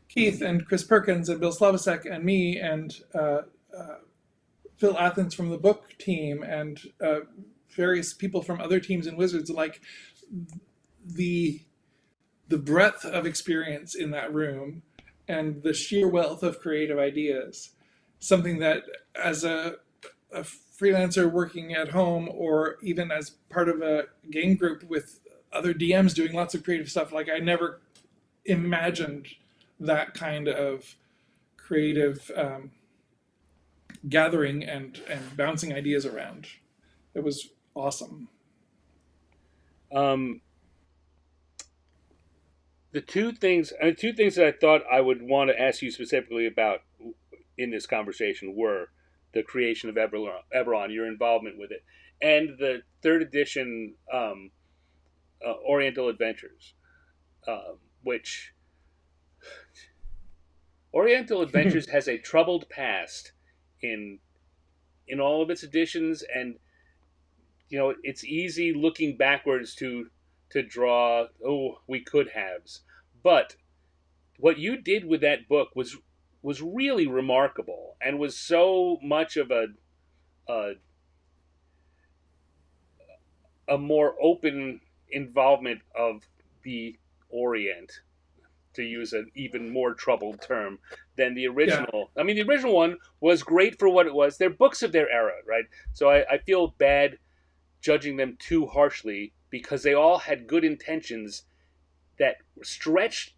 Keith and Chris Perkins and Bill Slavacek and me and Phil Athens from the book team and various people from other teams in Wizards. Like the breadth of experience in that room and the sheer wealth of creative ideas, something that as a freelancer working at home or even as part of a game group with other DMs doing lots of creative stuff, like I never imagined that kind of creative gathering and bouncing ideas around. It was awesome. The two things that I thought I would want to ask you specifically about in this conversation were the creation of Eberron, your involvement with it, and the third edition Oriental Adventures, which Oriental Adventures has a troubled past in all of its editions, and it's easy looking backwards to draw we could haves, but what you did with that book was really remarkable and was so much of a more open involvement of the Orient, to use an even more troubled term, than the original. Yeah. I mean, the original one was great for what it was. They're books of their era, right? So I feel bad judging them too harshly because they all had good intentions that stretched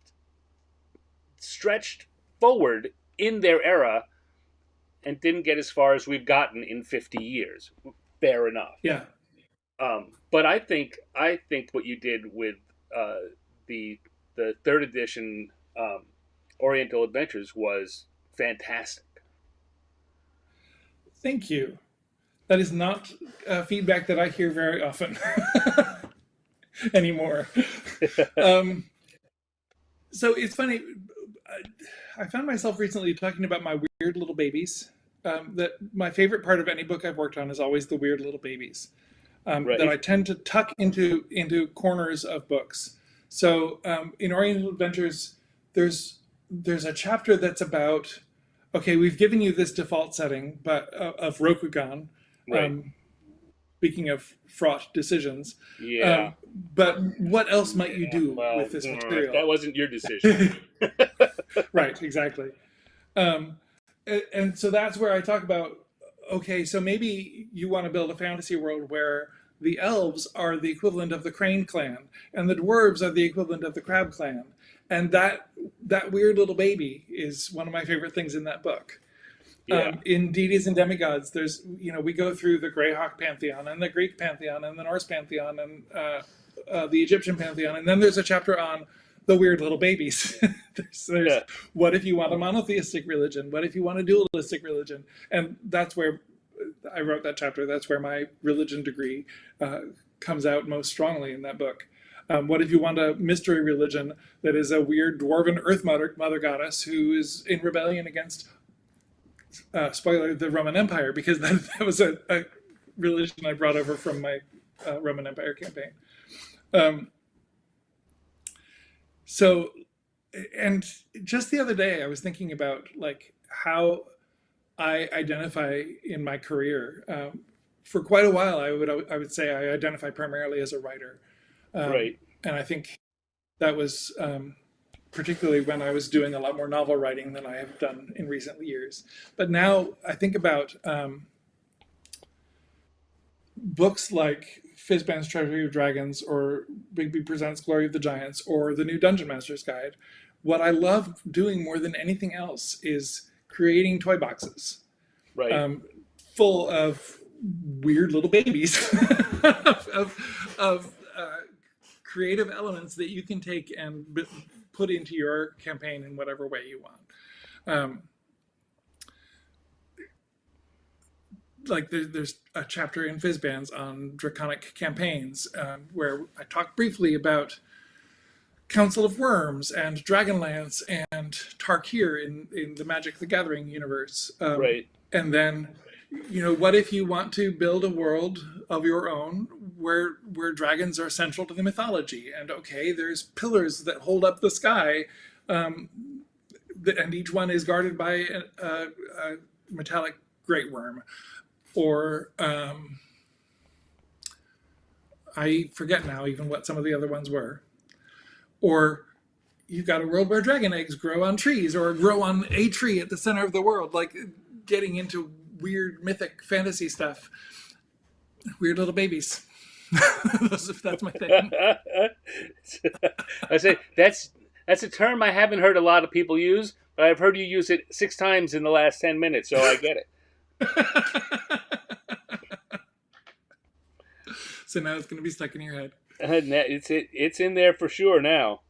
forward in their era and didn't get as far as we've gotten in 50 years. Fair enough. Yeah. But I think what you did with the third edition Oriental Adventures was fantastic. Thank you. That is not feedback that I hear very often anymore. So it's funny. I found myself recently talking about my weird little babies. That my favorite part of any book I've worked on is always the weird little babies. Right. That I tend to tuck into corners of books. So in Oriental Adventures, there's a chapter that's about, okay, we've given you this default setting, but of Rokugan. Right. Speaking of fraught decisions. Yeah. But what else might you do with this material? That wasn't your decision. Right, exactly. And so that's where I talk about, okay, so maybe you want to build a fantasy world where the elves are the equivalent of the Crane clan, and the dwarves are the equivalent of the Crab clan. And that weird little baby is one of my favorite things in that book. Yeah. In Deities and Demigods, there's, we go through the Greyhawk pantheon and the Greek pantheon and the Norse pantheon and the Egyptian pantheon. And then there's a chapter on the weird little babies. there's what if you want a monotheistic religion? What if you want a dualistic religion? And that's where I wrote that chapter. That's where my religion degree comes out most strongly in that book. What if you want a mystery religion that is a weird dwarven earth mother goddess who is in rebellion against spoiler, the Roman Empire, because that was a religion I brought over from my Roman Empire campaign. So, and just the other day, I was thinking about like how I identify in my career. For quite a while, I would say I identify primarily as a writer. Right. And I think that was particularly when I was doing a lot more novel writing than I have done in recent years. But now I think about books like Fizban's Treasury of Dragons or Bigby Presents Glory of the Giants or the new Dungeon Master's Guide. What I love doing more than anything else is creating toy boxes. Right. Full of weird little babies of creative elements that you can take and put into your campaign in whatever way you want. like there's a chapter in Fizban's on draconic campaigns, where I talk briefly about Council of Worms and Dragonlance and Tarkir in the Magic the Gathering universe. Right. And then, what if you want to build a world of your own where dragons are central to the mythology? And okay, there's pillars that hold up the sky, and each one is guarded by a metallic great worm. Or I forget now even what some of the other ones were. Or you've got a world where dragon eggs grow on trees or grow on a tree at the center of the world, like getting into weird mythic fantasy stuff. Weird little babies. That's my thing. I say that's a term I haven't heard a lot of people use, but I've heard you use it 6 times in the last 10 minutes, so I get it. So now it's going to be stuck in your head. It's in there for sure now.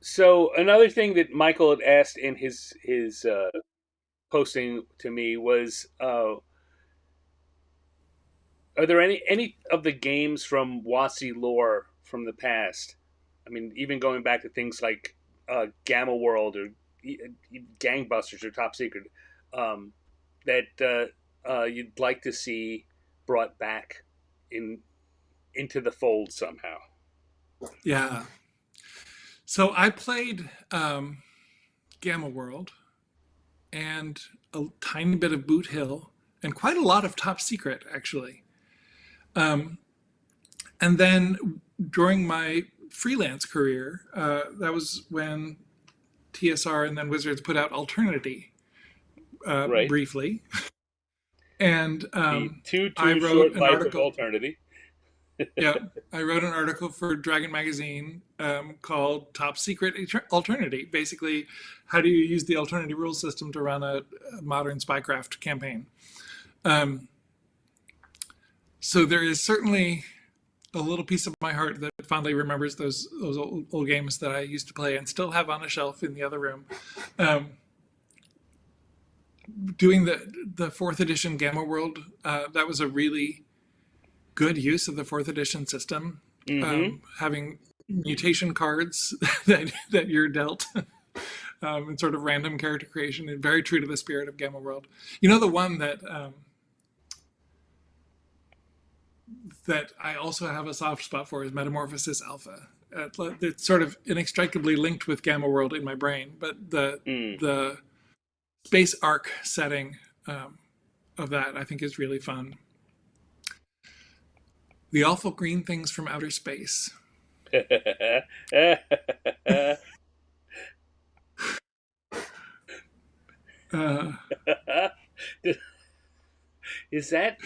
So another thing that Michael had asked in his posting to me was, are there any of the games from WotC lore from the past? I mean, even going back to things like Gamma World or Gangbusters or Top Secret, that you'd like to see brought back into the fold somehow. Yeah. So I played Gamma World and a tiny bit of Boot Hill and quite a lot of Top Secret, actually. And then during my freelance career, that was when TSR and then Wizards put out Alternity Right. briefly. And too I wrote short an life article. of Alternity. Yeah, I wrote an article for Dragon Magazine called Top Secret Alternity. Basically, how do you use the Alternity rule system to run a modern spycraft campaign? So there is certainly a little piece of my heart that fondly remembers those old games that I used to play and still have on a shelf in the other room. Doing the 4th edition Gamma World, that was a really good use of the 4th edition system. Having mutation cards that you're dealt and sort of random character creation, and very true to the spirit of Gamma World. The one that I also have a soft spot for is Metamorphosis Alpha. It's sort of inextricably linked with Gamma World in my brain, but the space arc setting of that I think is really fun. The awful green things from outer space. Is that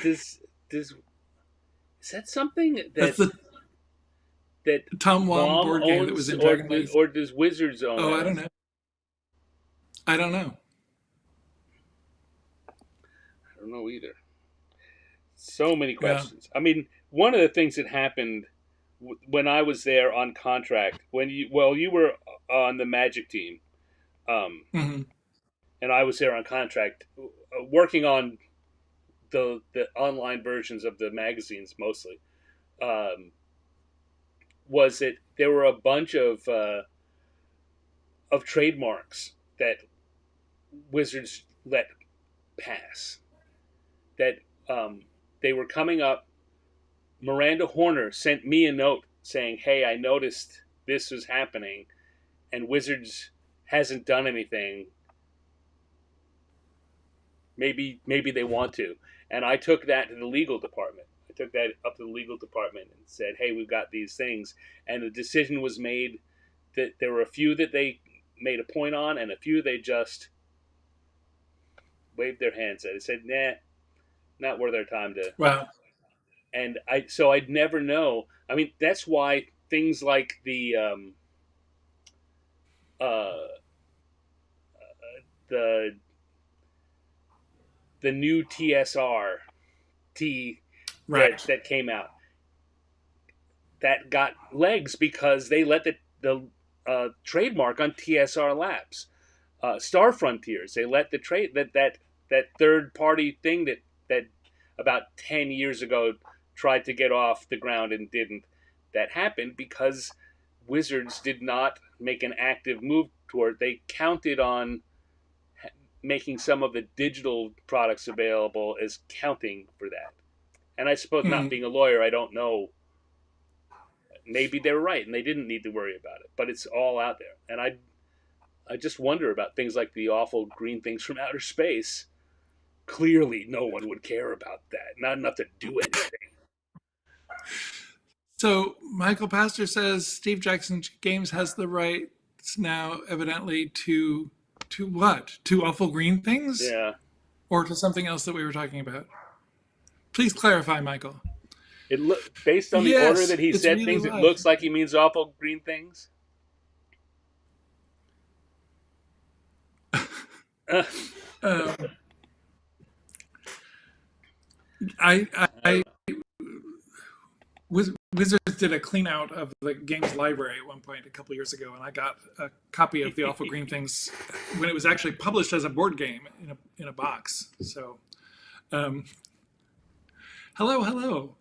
something that Tom Wong board game that was in Dragon Ball? Or does Wizards own? Oh, I don't know. I don't know either. So many questions. Yeah. I mean, one of the things that happened when I was there on contract, you were on the Magic team, and I was there on contract, working on the online versions of the magazines mostly. Was that there were a bunch of trademarks that Wizards let pass, that they were coming up. Miranda Horner sent me a note saying, "Hey, I noticed this was happening, and Wizards hasn't done anything. Maybe they want to." And I took that to the legal department. I took that up to the legal department and said, "Hey, we've got these things." And the decision was made that there were a few that they made a point on, and a few they just waved their hands at. They said, "Nah, not worth our time to." Wow. And I'd never know. I mean, that's why things like the new TSR that came out, that got legs because they let the trademark on TSR Labs. Star Frontiers, they let the trade that third party thing that about 10 years ago tried to get off the ground and didn't. That happened because Wizards did not make an active move toward. They counted on making some of the digital products available as counting for that. And I suppose, not being a lawyer, I don't know. Maybe they're right and they didn't need to worry about it, but it's all out there. And I just wonder about things like the awful green things from outer space. Clearly, no one would care about that. Not enough to do anything. So Michael Pastor says Steve Jackson Games has the rights now, evidently, to what? To awful green things? Yeah. Or to something else that we were talking about? Please clarify, Michael. Based on the order that he said really things, live. it looks like he means awful green things. Wizards did a clean out of the games library at one point a couple years ago, and I got a copy of the Awful Green Things when it was actually published as a board game in a box. So, hello.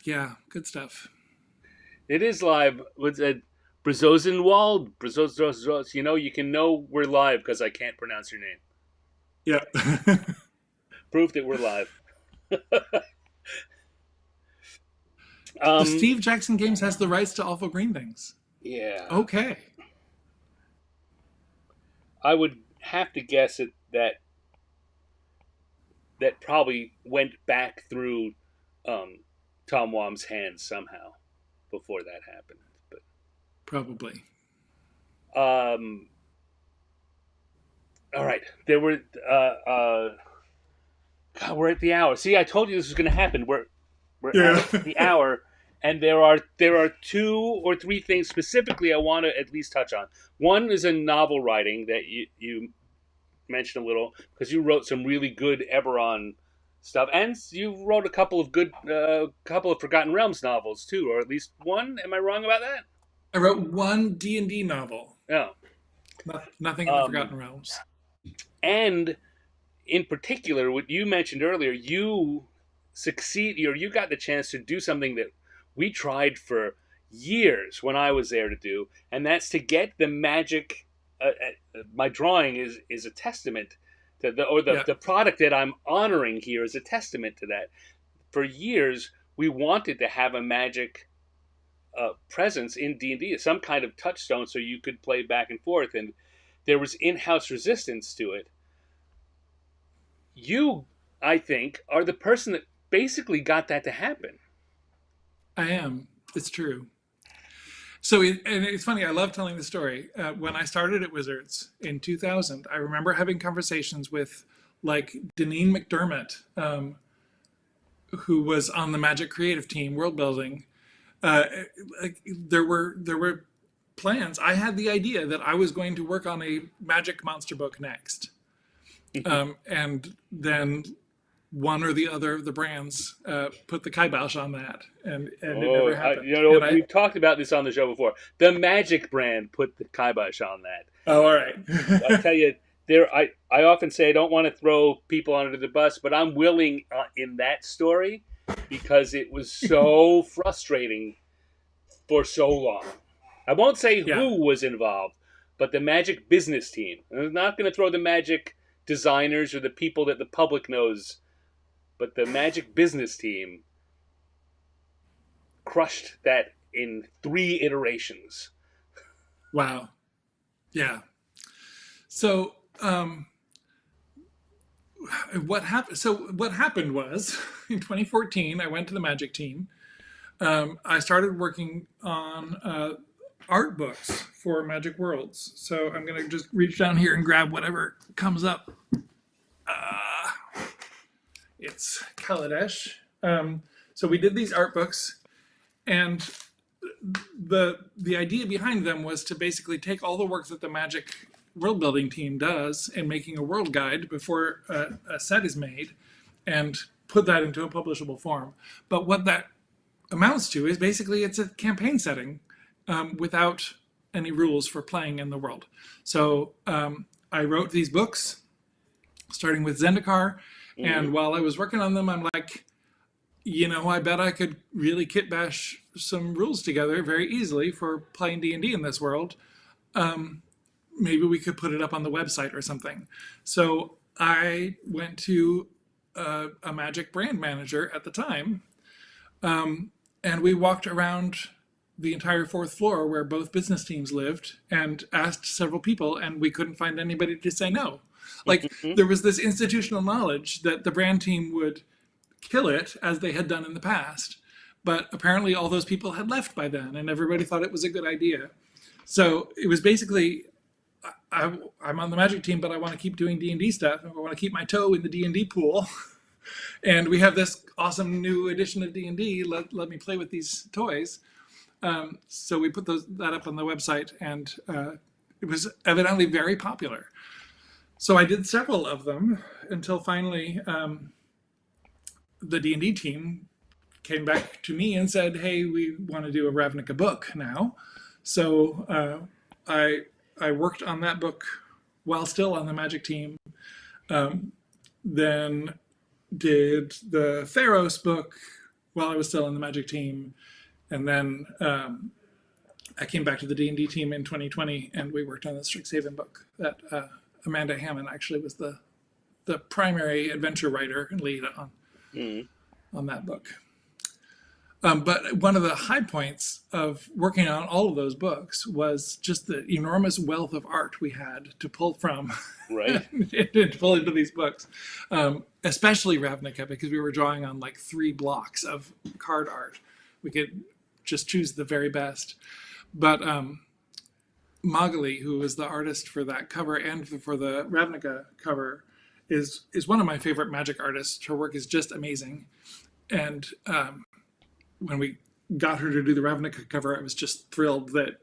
Yeah, good stuff. It is live. What's it? Brazosenwald? Brazos. You can know we're live because I can't pronounce your name. Yeah. Proof that we're live. Steve Jackson Games has the rights to Awful Green Things. Yeah. Okay. I would have to guess that probably went back through Tom Wam's hands somehow before that happened. But probably. All right. There were. God, we're at the hour. See, I told you this was going to happen. We're at the hour, and there are 2 or 3 things specifically I want to at least touch on. One is a novel writing that you mentioned a little, because you wrote some really good Eberron stuff, and you wrote a couple of Forgotten Realms novels too, or at least one. Am I wrong about that? I wrote one D&D novel. Oh. Nothing in the Forgotten Realms. And in particular, what you mentioned earlier, you got the chance to do something that we tried for years when I was there to do, and that's to get the magic. My drawing is a testament to the product that I'm honoring here is a testament to that. For years, we wanted to have a magic presence in D&D, some kind of touchstone, so you could play back and forth, and there was in-house resistance to it. You, I think, are the person that basically got that to happen. I am. It's true. So, and it's funny, I love telling the story. When I started at Wizards in 2000, I remember having conversations with, like, Deneen McDermott, who was on the Magic creative team, world building. There were plans. I had the idea that I was going to work on a Magic monster book next. And then one or the other of the brands put the kibosh on that, and it never happened. We've talked about this on the show before. The Magic brand put the kibosh on that. Oh, all right. I tell you, I often say I don't want to throw people under the bus, but I'm willing in that story because it was so frustrating for so long. I won't say who was involved, but the Magic business team. I'm not going to throw the Magic designers or the people that the public knows, but the Magic business team crushed that in 3 iterations. Wow. Yeah. So what happened? So what happened was in 2014, I went to the Magic team. I started working on art books for Magic Worlds. So I'm going to just reach down here and grab whatever comes up. It's Kaladesh. So we did these art books, and the idea behind them was to basically take all the work that the Magic world building team does in making a world guide before a set is made, and put that into a publishable form. But what that amounts to is basically it's a campaign setting without any rules for playing in the world. So I wrote these books, starting with Zendikar, and while I was working on them, I'm like, I bet I could really kit bash some rules together very easily for playing D&D in this world. Maybe we could put it up on the website or something. So I went to a Magic brand manager at the time, and we walked around the entire fourth floor where both business teams lived and asked several people, and we couldn't find anybody to say no. Like, there was this institutional knowledge that the brand team would kill it as they had done in the past, but apparently all those people had left by then, and everybody thought it was a good idea. So it was basically, I'm on the Magic team, but I want to keep doing D&D stuff. I want to keep my toe in the D&D pool. And we have this awesome new edition of D&D. Let me play with these toys. So we put that up on the website, and it was evidently very popular. So I did several of them until finally the D&D team came back to me and said, hey, we want to do a Ravnica book now. So I worked on that book while still on the Magic team. Then did the Theros book while I was still on the Magic team. And then I came back to the D&D team in 2020, and we worked on the Strixhaven book that Amanda Hammond actually was the primary adventure writer and lead on that book. But one of the high points of working on all of those books was just the enormous wealth of art we had to pull from, right? To pull into these books, especially Ravnica, because we were drawing on like 3 blocks of card art. We could just choose the very best. But Magali, who was the artist for that cover and for the Ravnica cover, is one of my favorite Magic artists. Her work is just amazing. And when we got her to do the Ravnica cover, I was just thrilled that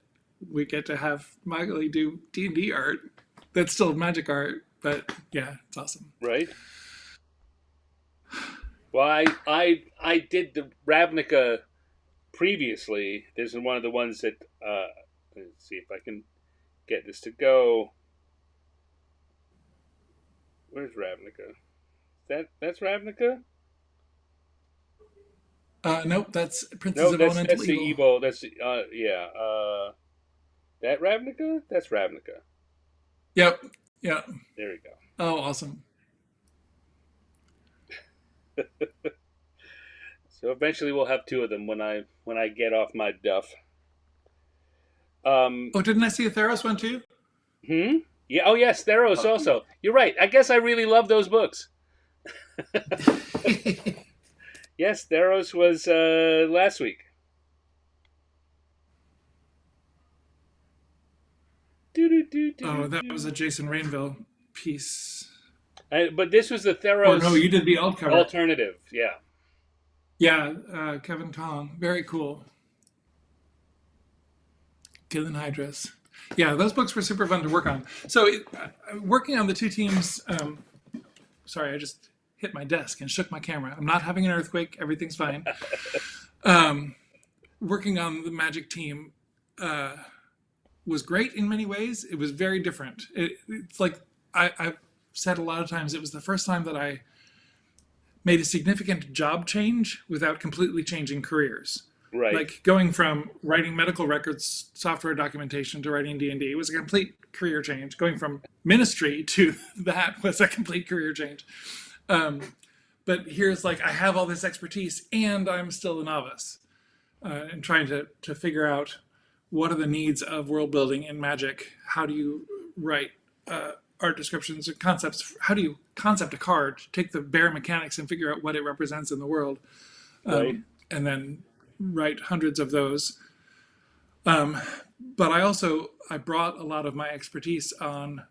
we get to have Magali do D&D art. That's still Magic art, but yeah, it's awesome. Right. Well, I did the Ravnica previously. This is one of the ones that let's see if I can get this to go. Where's Ravnica? That's Ravnica? Nope, that's Princess of Elemental that's the Evil. That's yeah. That Ravnica? That's Ravnica. Yep. Yeah. There we go. Oh, awesome. So eventually we'll have 2 of them when I get off my duff. Oh, didn't I see a Theros one too? Yeah. Oh, yes, Theros also. You're right. I guess I really love those books. Yes, Theros was last week. Oh, that was a Jason Rainville piece. But this was the Theros. Oh no, you did the alt cover. Alternative, yeah. Yeah, Kevin Kong. Very cool. Gillen Hydras. Yeah, those books were super fun to work on. So working on the 2 teams, sorry, I just hit my desk and shook my camera. I'm not having an earthquake. Everything's fine. Working on the Magic team was great in many ways. It was very different. It's like I've said a lot of times, it was the first time that I made a significant job change without completely changing careers. Right. Like going from writing medical records software documentation to writing D&D was a complete career change. Going from ministry to that was a complete career change. But here's like, I have all this expertise and I'm still a novice and trying to figure out what are the needs of world building in Magic. How do you write art descriptions and concepts? How do you concept a card, take the bare mechanics and figure out what it represents in the world? Right. And then write hundreds of those. But I brought a lot of my expertise on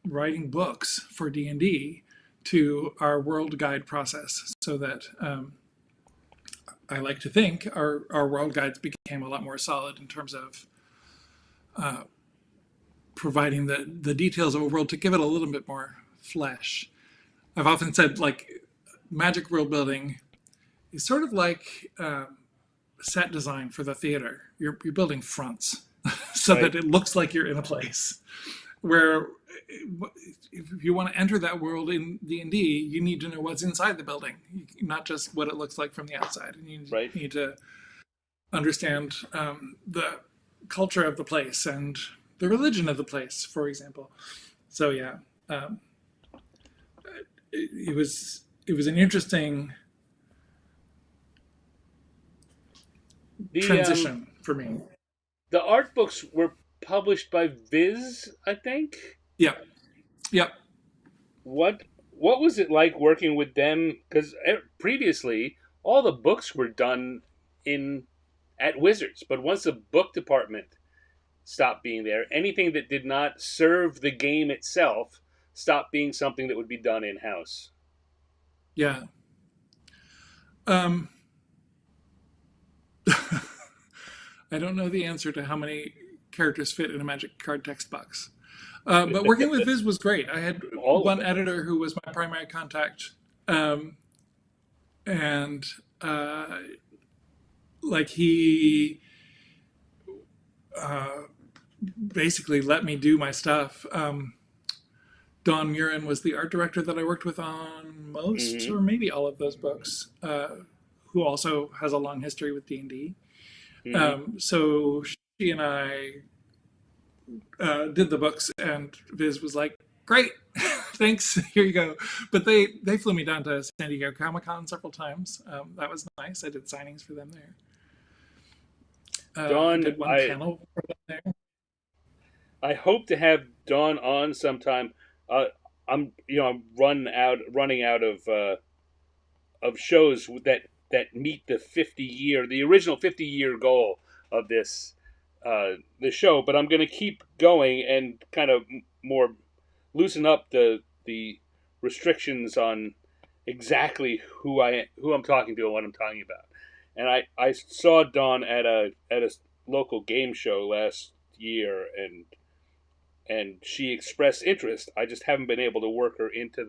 writing books for D&D to our world guide process, so that I like to think our world guides became a lot more solid in terms of providing the details of a world to give it a little bit more flesh. I've often said, like, Magic world building is sort of like set design for the theater. You're building fronts so Right. that it looks like you're in a place. Where if you want to enter that world in D&D, you need to know what's inside the building, not just what it looks like from the outside. And you Right. need to understand the culture of the place and the religion of the place, for example. So yeah, it was an interesting transition for me. The art books were published by Viz, I think. Yeah, yeah. What was it like working with them? Because previously all the books were done in at Wizards, but once the book department stopped being there, anything that did not serve the game itself stopped being something that would be done in house. Yeah. I don't know the answer to how many characters fit in a Magic card text box. But working with Viz was great. I had one editor who was my primary contact. And like he basically let me do my stuff. Don Murin was the art director that I worked with on most or maybe all of those books, who also has a long history with D&D. So she and I did the books, and Viz was like, great, thanks, here you go. But they flew me down to San Diego Comic-Con several times. That was nice. I did signings for them there. Dawn, I did one panel for them there. I hope to have Dawn on sometime. I'm running out of shows that meet the original 50-year goal of this the show, but I'm going to keep going and kind of more loosen up the restrictions on exactly who I'm talking to and what I'm talking about. And I saw Dawn at a local game show last year, and she expressed interest. I just haven't been able to work her into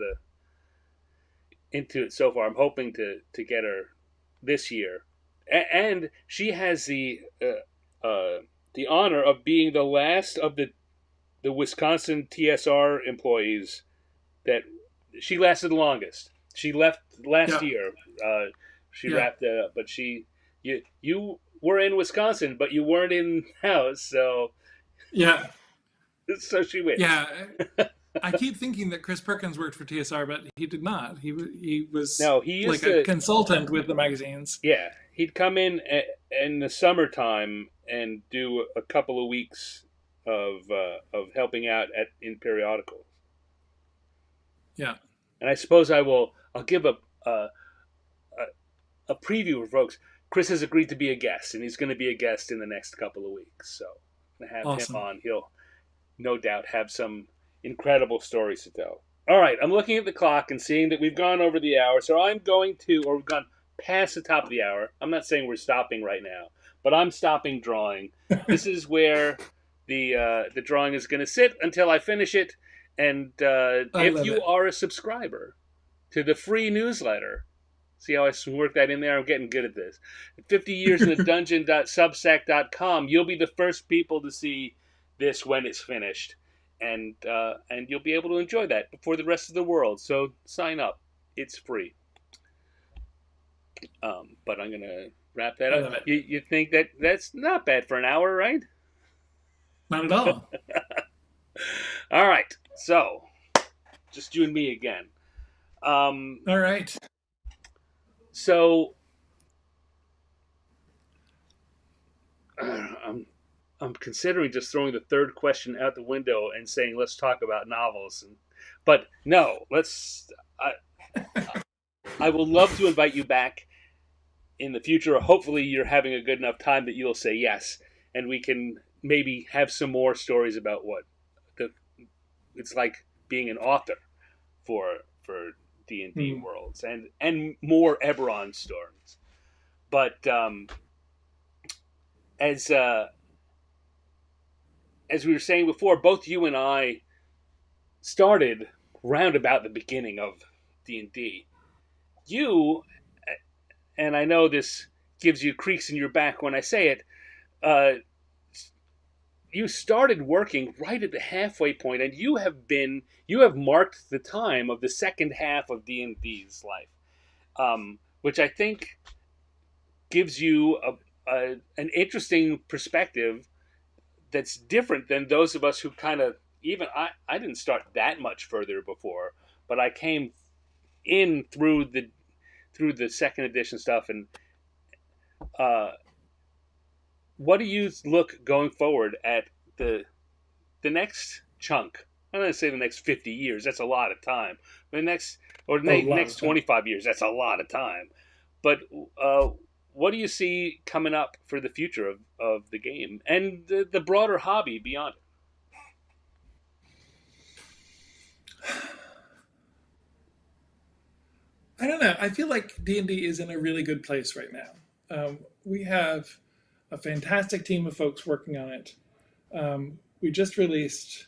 it so far. I'm hoping to get her this year, and she has the honor of being the last of the Wisconsin TSR employees that she lasted the longest. She left last year. She wrapped it up, but you were in Wisconsin, but you weren't in house, so yeah. So she wins. Yeah, I keep thinking that Chris Perkins worked for TSR, but he did not. He was like a consultant with the magazines. Yeah, he'd come in the summertime and do a couple of weeks of helping out in periodicals. Yeah, and I suppose I'll give a preview for folks. Chris has agreed to be a guest, and he's going to be a guest in the next couple of weeks. So I'm going to have him on. He'll no doubt have some incredible stories to tell. All right, I'm looking at the clock and seeing that we've gone over the hour, so we've gone past the top of the hour. I'm not saying we're stopping right now, but I'm stopping drawing. This is where the drawing is going to sit until I finish it. And if you are a subscriber to the free newsletter, see how I work that in there? I'm getting good at this. 50 years in the dungeon.substack.com, you'll be the first people to see this when it's finished, and you'll be able to enjoy that before the rest of the world. So sign up; it's free. But I'm gonna wrap that up. You think that's not bad for an hour, right? Not at all. All right, so just you and me again. All right. So I'm considering just throwing the third question out the window and saying let's talk about novels, but no, let's. I will love to invite you back in the future. Hopefully, you're having a good enough time that you'll say yes, and we can maybe have some more stories about what it's like being an author for D&D worlds and more Eberron stories. But as we were saying before, both you and I started round about the beginning of D&D. You, and I know this gives you creaks in your back when I say it. Uh, you started working right at the halfway point, and you have marked the time of the second half of D&D's life, which I think gives you an interesting perspective that's different than those of us who kind of even I didn't start that much further before, but I came in through the second edition stuff. And uh, what do you look going forward at the next chunk? I'm going to say the next 50 years. That's a lot of time. The next or A the lot next of time. 25 years. That's a lot of time. But what do you see coming up for the future of the game and the broader hobby beyond it? I don't know. I feel like D&D is in a really good place right now. We have a fantastic team of folks working on it. We just released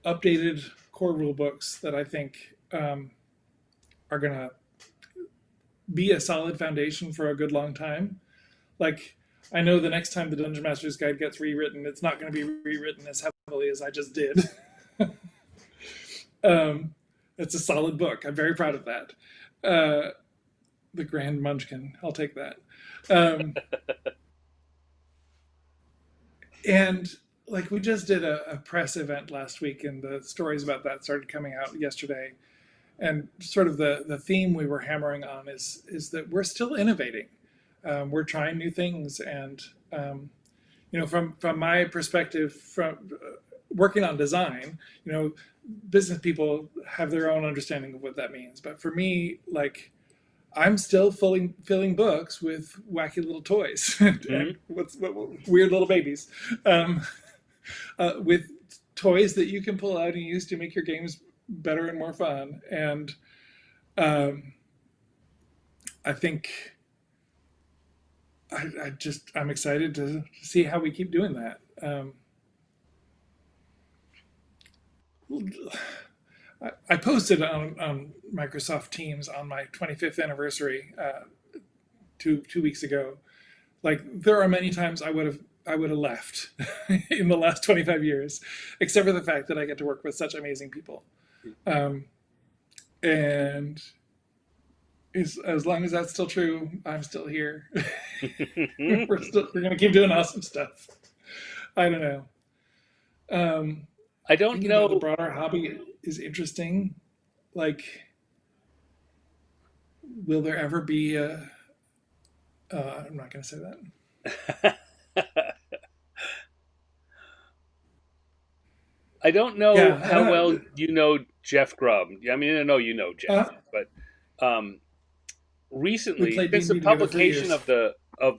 updated core rule books that I think are going to be a solid foundation for a good long time. Like, I know the next time the Dungeon Master's Guide gets rewritten, it's not going to be rewritten as heavily as I just did. It's a solid book. I'm very proud of that. The Grand Munchkin. I'll take that. And like we just did a press event last week, and the stories about that started coming out yesterday. And sort of the theme we were hammering on is that we're still innovating. We're trying new things, and from my perspective, from working on design, business people have their own understanding of what that means. But for me, like, I'm still filling books with wacky little toys and what weird little babies, with toys that you can pull out and use to make your games better and more fun. And I think I'm excited to see how we keep doing that. I posted on Microsoft Teams on my 25th anniversary 2 weeks ago. Like, there are many times I would have left in the last 25 years, except for the fact that I get to work with such amazing people. And as long as that's still true, I'm still here. We're going to keep doing awesome stuff. I don't know. I don't Thinking about the know. broader hobby is interesting. Like, will there ever be a? I'm not going to say that. I don't know Yeah, I how don't well know. you know Jeff Grubb. I mean, I know you know Jeff, but We recently, played since the D&D together for publication years. of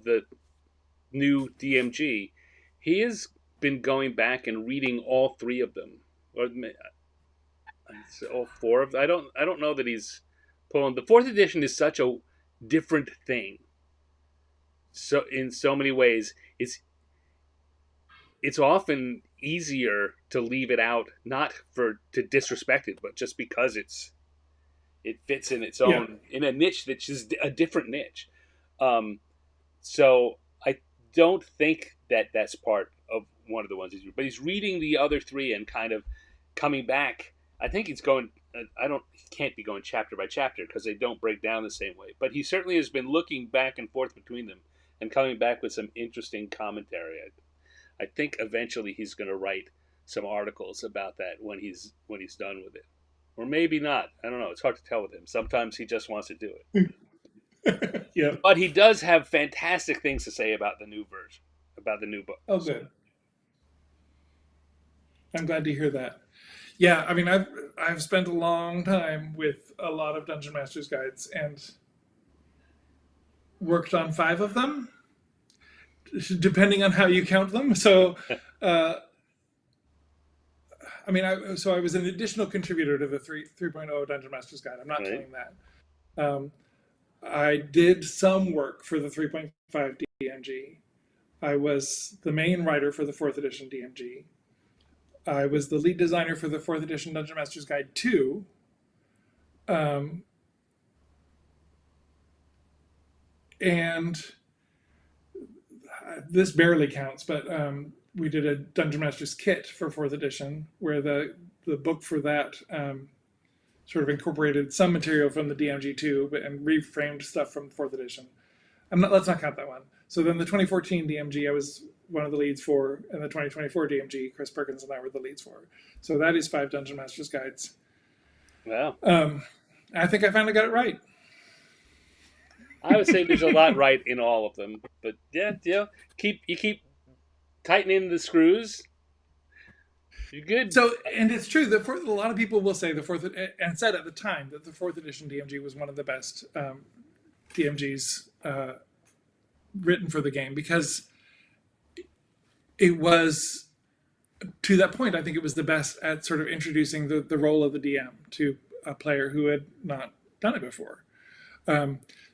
the new DMG, he has been going back and reading all three of them, or all four of them. I don't know that he's pulling. The fourth edition is such a different thing. So in so many ways, it's often easier to leave it out, not for to disrespect it, but just because it fits in its Yeah, own in a niche that's just a different niche. Um, so I don't think that that's part of one of the ones he's reading, but he's reading the other three and kind of coming back. I think he's going. I don't. He can't be going chapter by chapter because they don't break down the same way. But he certainly has been looking back and forth between them and coming back with some interesting commentary. I think eventually he's going to write some articles about that when he's done with it, or maybe not. I don't know. It's hard to tell with him. Sometimes he just wants to do it, yeah. but he does have fantastic things to say about the new version, about the new book. Oh, So, good. I'm glad to hear that. Yeah, I mean, I've spent a long time with a lot of Dungeon Masters guides and worked on 5 of them, depending on how you count them. So, uh, I mean, I was an additional contributor to the 3.0 Dungeon Masters Guide. I'm not right? claiming that. I did some work for the 3.5 DMG. I was the main writer for the 4th edition DMG. I was the lead designer for the 4th edition Dungeon Masters Guide 2. Um, and this barely counts, but we did a Dungeon Master's kit for fourth edition, where the book for that sort of incorporated some material from the DMG2, and reframed stuff from fourth edition. Let's not count that one. So then the 2014 DMG, I was one of the leads for, and the 2024 DMG, Chris Perkins and I were the leads for. So that is 5 Dungeon Master's guides. Wow. I think I finally got it right. I would say there's a lot right in all of them, but yeah, keep tightening the screws. You're good. So, and it's true that a lot of people will say and said at the time that the fourth edition DMG was one of the best DMGs written for the game, because it was, to that point, I think it was the best at sort of introducing the role of the DM to a player who had not done it before.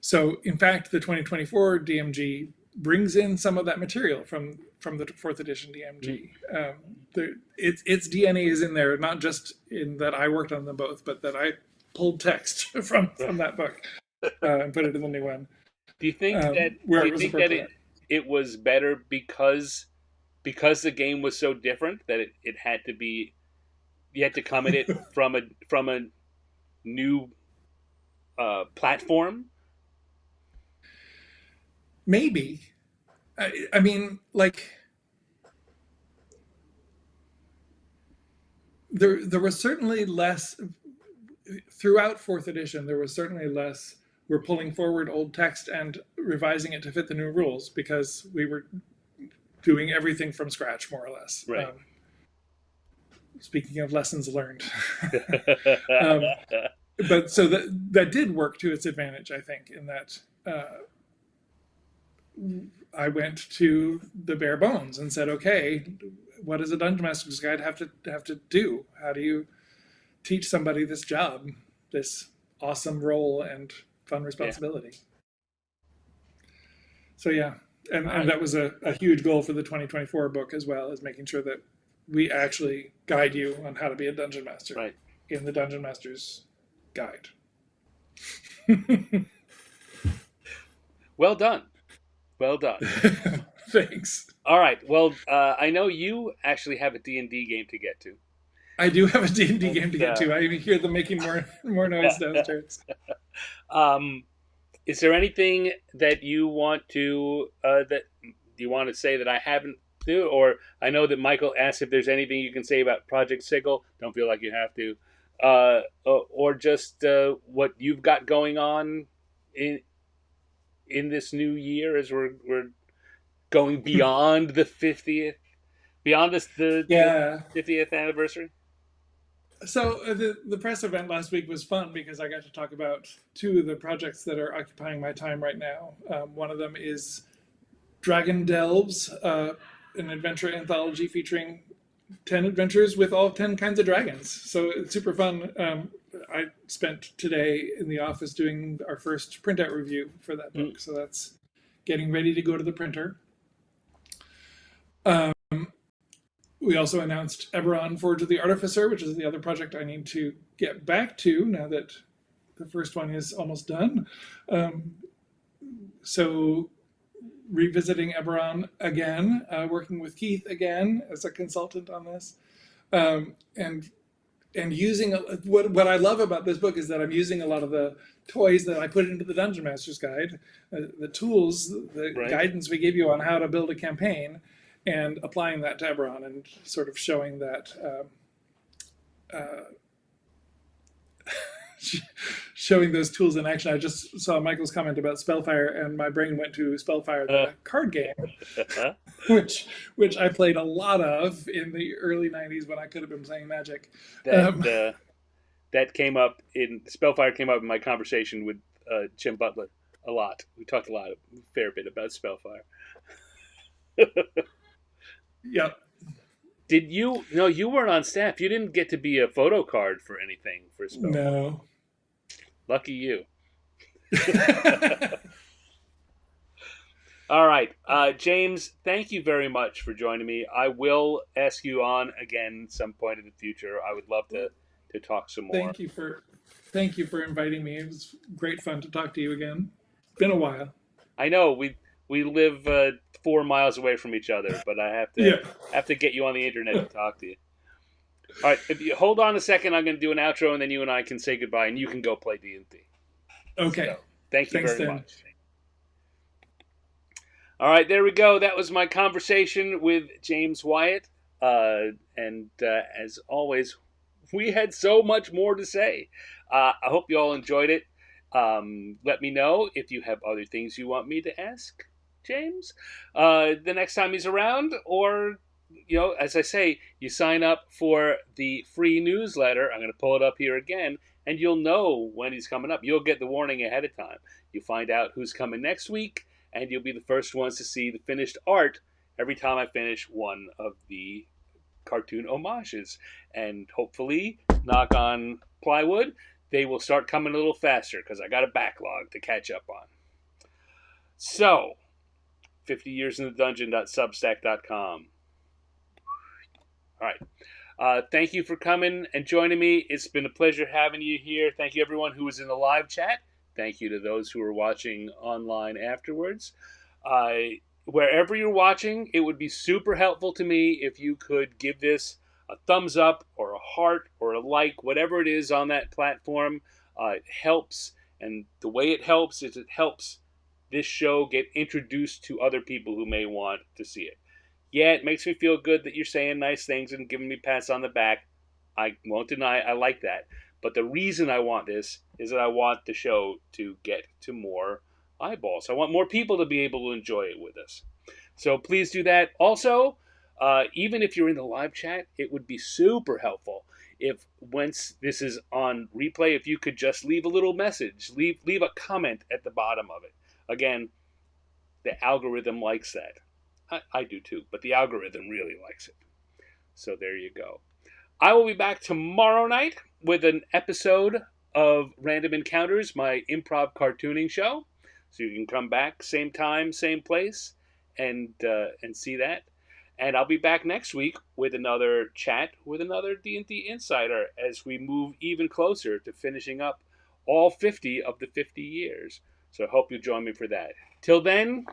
So, in fact, the 2024 DMG brings in some of that material from the fourth edition DMG. Its DNA is in there, not just in that I worked on them both, but that I pulled text from that book and put it in the new one. Do you think it was better because the game was so different that it had to be, you had to come at it from a new platform? Maybe. I mean, like, there was certainly less throughout fourth edition. There was certainly less. We're pulling forward old text and revising it to fit the new rules, because we were doing everything from scratch, more or less. Right. Speaking of lessons learned. But so that did work to its advantage, I think, in that I went to the bare bones and said, okay, what does a Dungeon Master's Guide have to do? How do you teach somebody this job, this awesome role and fun responsibility? Yeah. So yeah, and that was a huge goal for the 2024 book as well, as making sure that we actually guide you on how to be a Dungeon Master in the Dungeon Master's Guide. Well done. Well done. Thanks. All right. Well, I know you actually have a D&D game to get to. I do have a D&D game to get to. I even hear them making more noise downstairs. Is there anything that you want to say that I haven't do? Or I know that Michael asked if there's anything you can say about Project Sigil. Don't feel like you have to. Or just what you've got going on in this new year, as we're going beyond the 50th, beyond the 50th anniversary. So the press event last week was fun, because I got to talk about 2 of the projects that are occupying my time right now. One of them is Dragon Delves, an adventure anthology featuring 10 adventures with all 10 kinds of dragons. So it's super fun. I spent today in the office doing our first printout review for that book. So that's getting ready to go to the printer. We also announced Eberron, Forge of the Artificer, which is the other project I need to get back to now that the first one is almost done. So revisiting Eberron again, working with Keith again as a consultant on this, and using what I love about this book is that I'm using a lot of the toys that I put into the Dungeon Master's Guide, the tools, the guidance we give you on how to build a campaign, and applying that to Eberron and sort of showing that, showing those tools in action. I just saw Michael's comment about Spellfire, and my brain went to Spellfire, the card game, which I played a lot of in the early 90s when I could have been playing Magic. That came up Spellfire came up in my conversation with Jim Butler a lot. We talked a fair bit about Spellfire. Yep. Did you? No, you weren't on staff. You didn't get to be a photo card for anything for Spellfire. No. Lucky you. All right, James. Thank you very much for joining me. I will ask you on again some point in the future. I would love to talk some more. Thank you for inviting me. It was great fun to talk to you again. It's been a while. I know We live 4 miles away from each other, but I Yeah. have to get you on the internet to talk to you. All right, if you hold on a second, I'm going to do an outro, and then you and I can say goodbye, and you can go play D&D. Okay. So, thank you Thanks, very Dan. much. All right, there we go. That was my conversation with James Wyatt. And as always, we had so much more to say. I hope you all enjoyed it. Let me know if you have other things you want me to ask James the next time he's around, or as I say, you sign up for the free newsletter. I'm going to pull it up here again, and you'll know when he's coming up. You'll get the warning ahead of time. You find out who's coming next week, and you'll be the first ones to see the finished art every time I finish one of the cartoon homages. And hopefully, knock on plywood, they will start coming a little faster because I got a backlog to catch up on. So, 50 years in the dungeon.substack.com. All right. Thank you for coming and joining me. It's been a pleasure having you here. Thank you, everyone who was in the live chat. Thank you to those who are watching online afterwards. Wherever you're watching, it would be super helpful to me if you could give this a thumbs up or a heart or a like, whatever it is on that platform. It helps, and the way it helps is it helps this show get introduced to other people who may want to see it. Yeah, it makes me feel good that you're saying nice things and giving me pats on the back. I won't deny I like that. But the reason I want this is that I want the show to get to more eyeballs. I want more people to be able to enjoy it with us. So please do that. Also, even if you're in the live chat, it would be super helpful if once this is on replay, if you could just leave a little message, leave a comment at the bottom of it. Again, the algorithm likes that. I do too, but the algorithm really likes it. So there you go. I will be back tomorrow night with an episode of Random Encounters, my improv cartooning show. So you can come back, same time, same place, and see that. And I'll be back next week with another chat with another D&D insider as we move even closer to finishing up all 50 of the 50 years. So I hope you'll join me for that. Till then,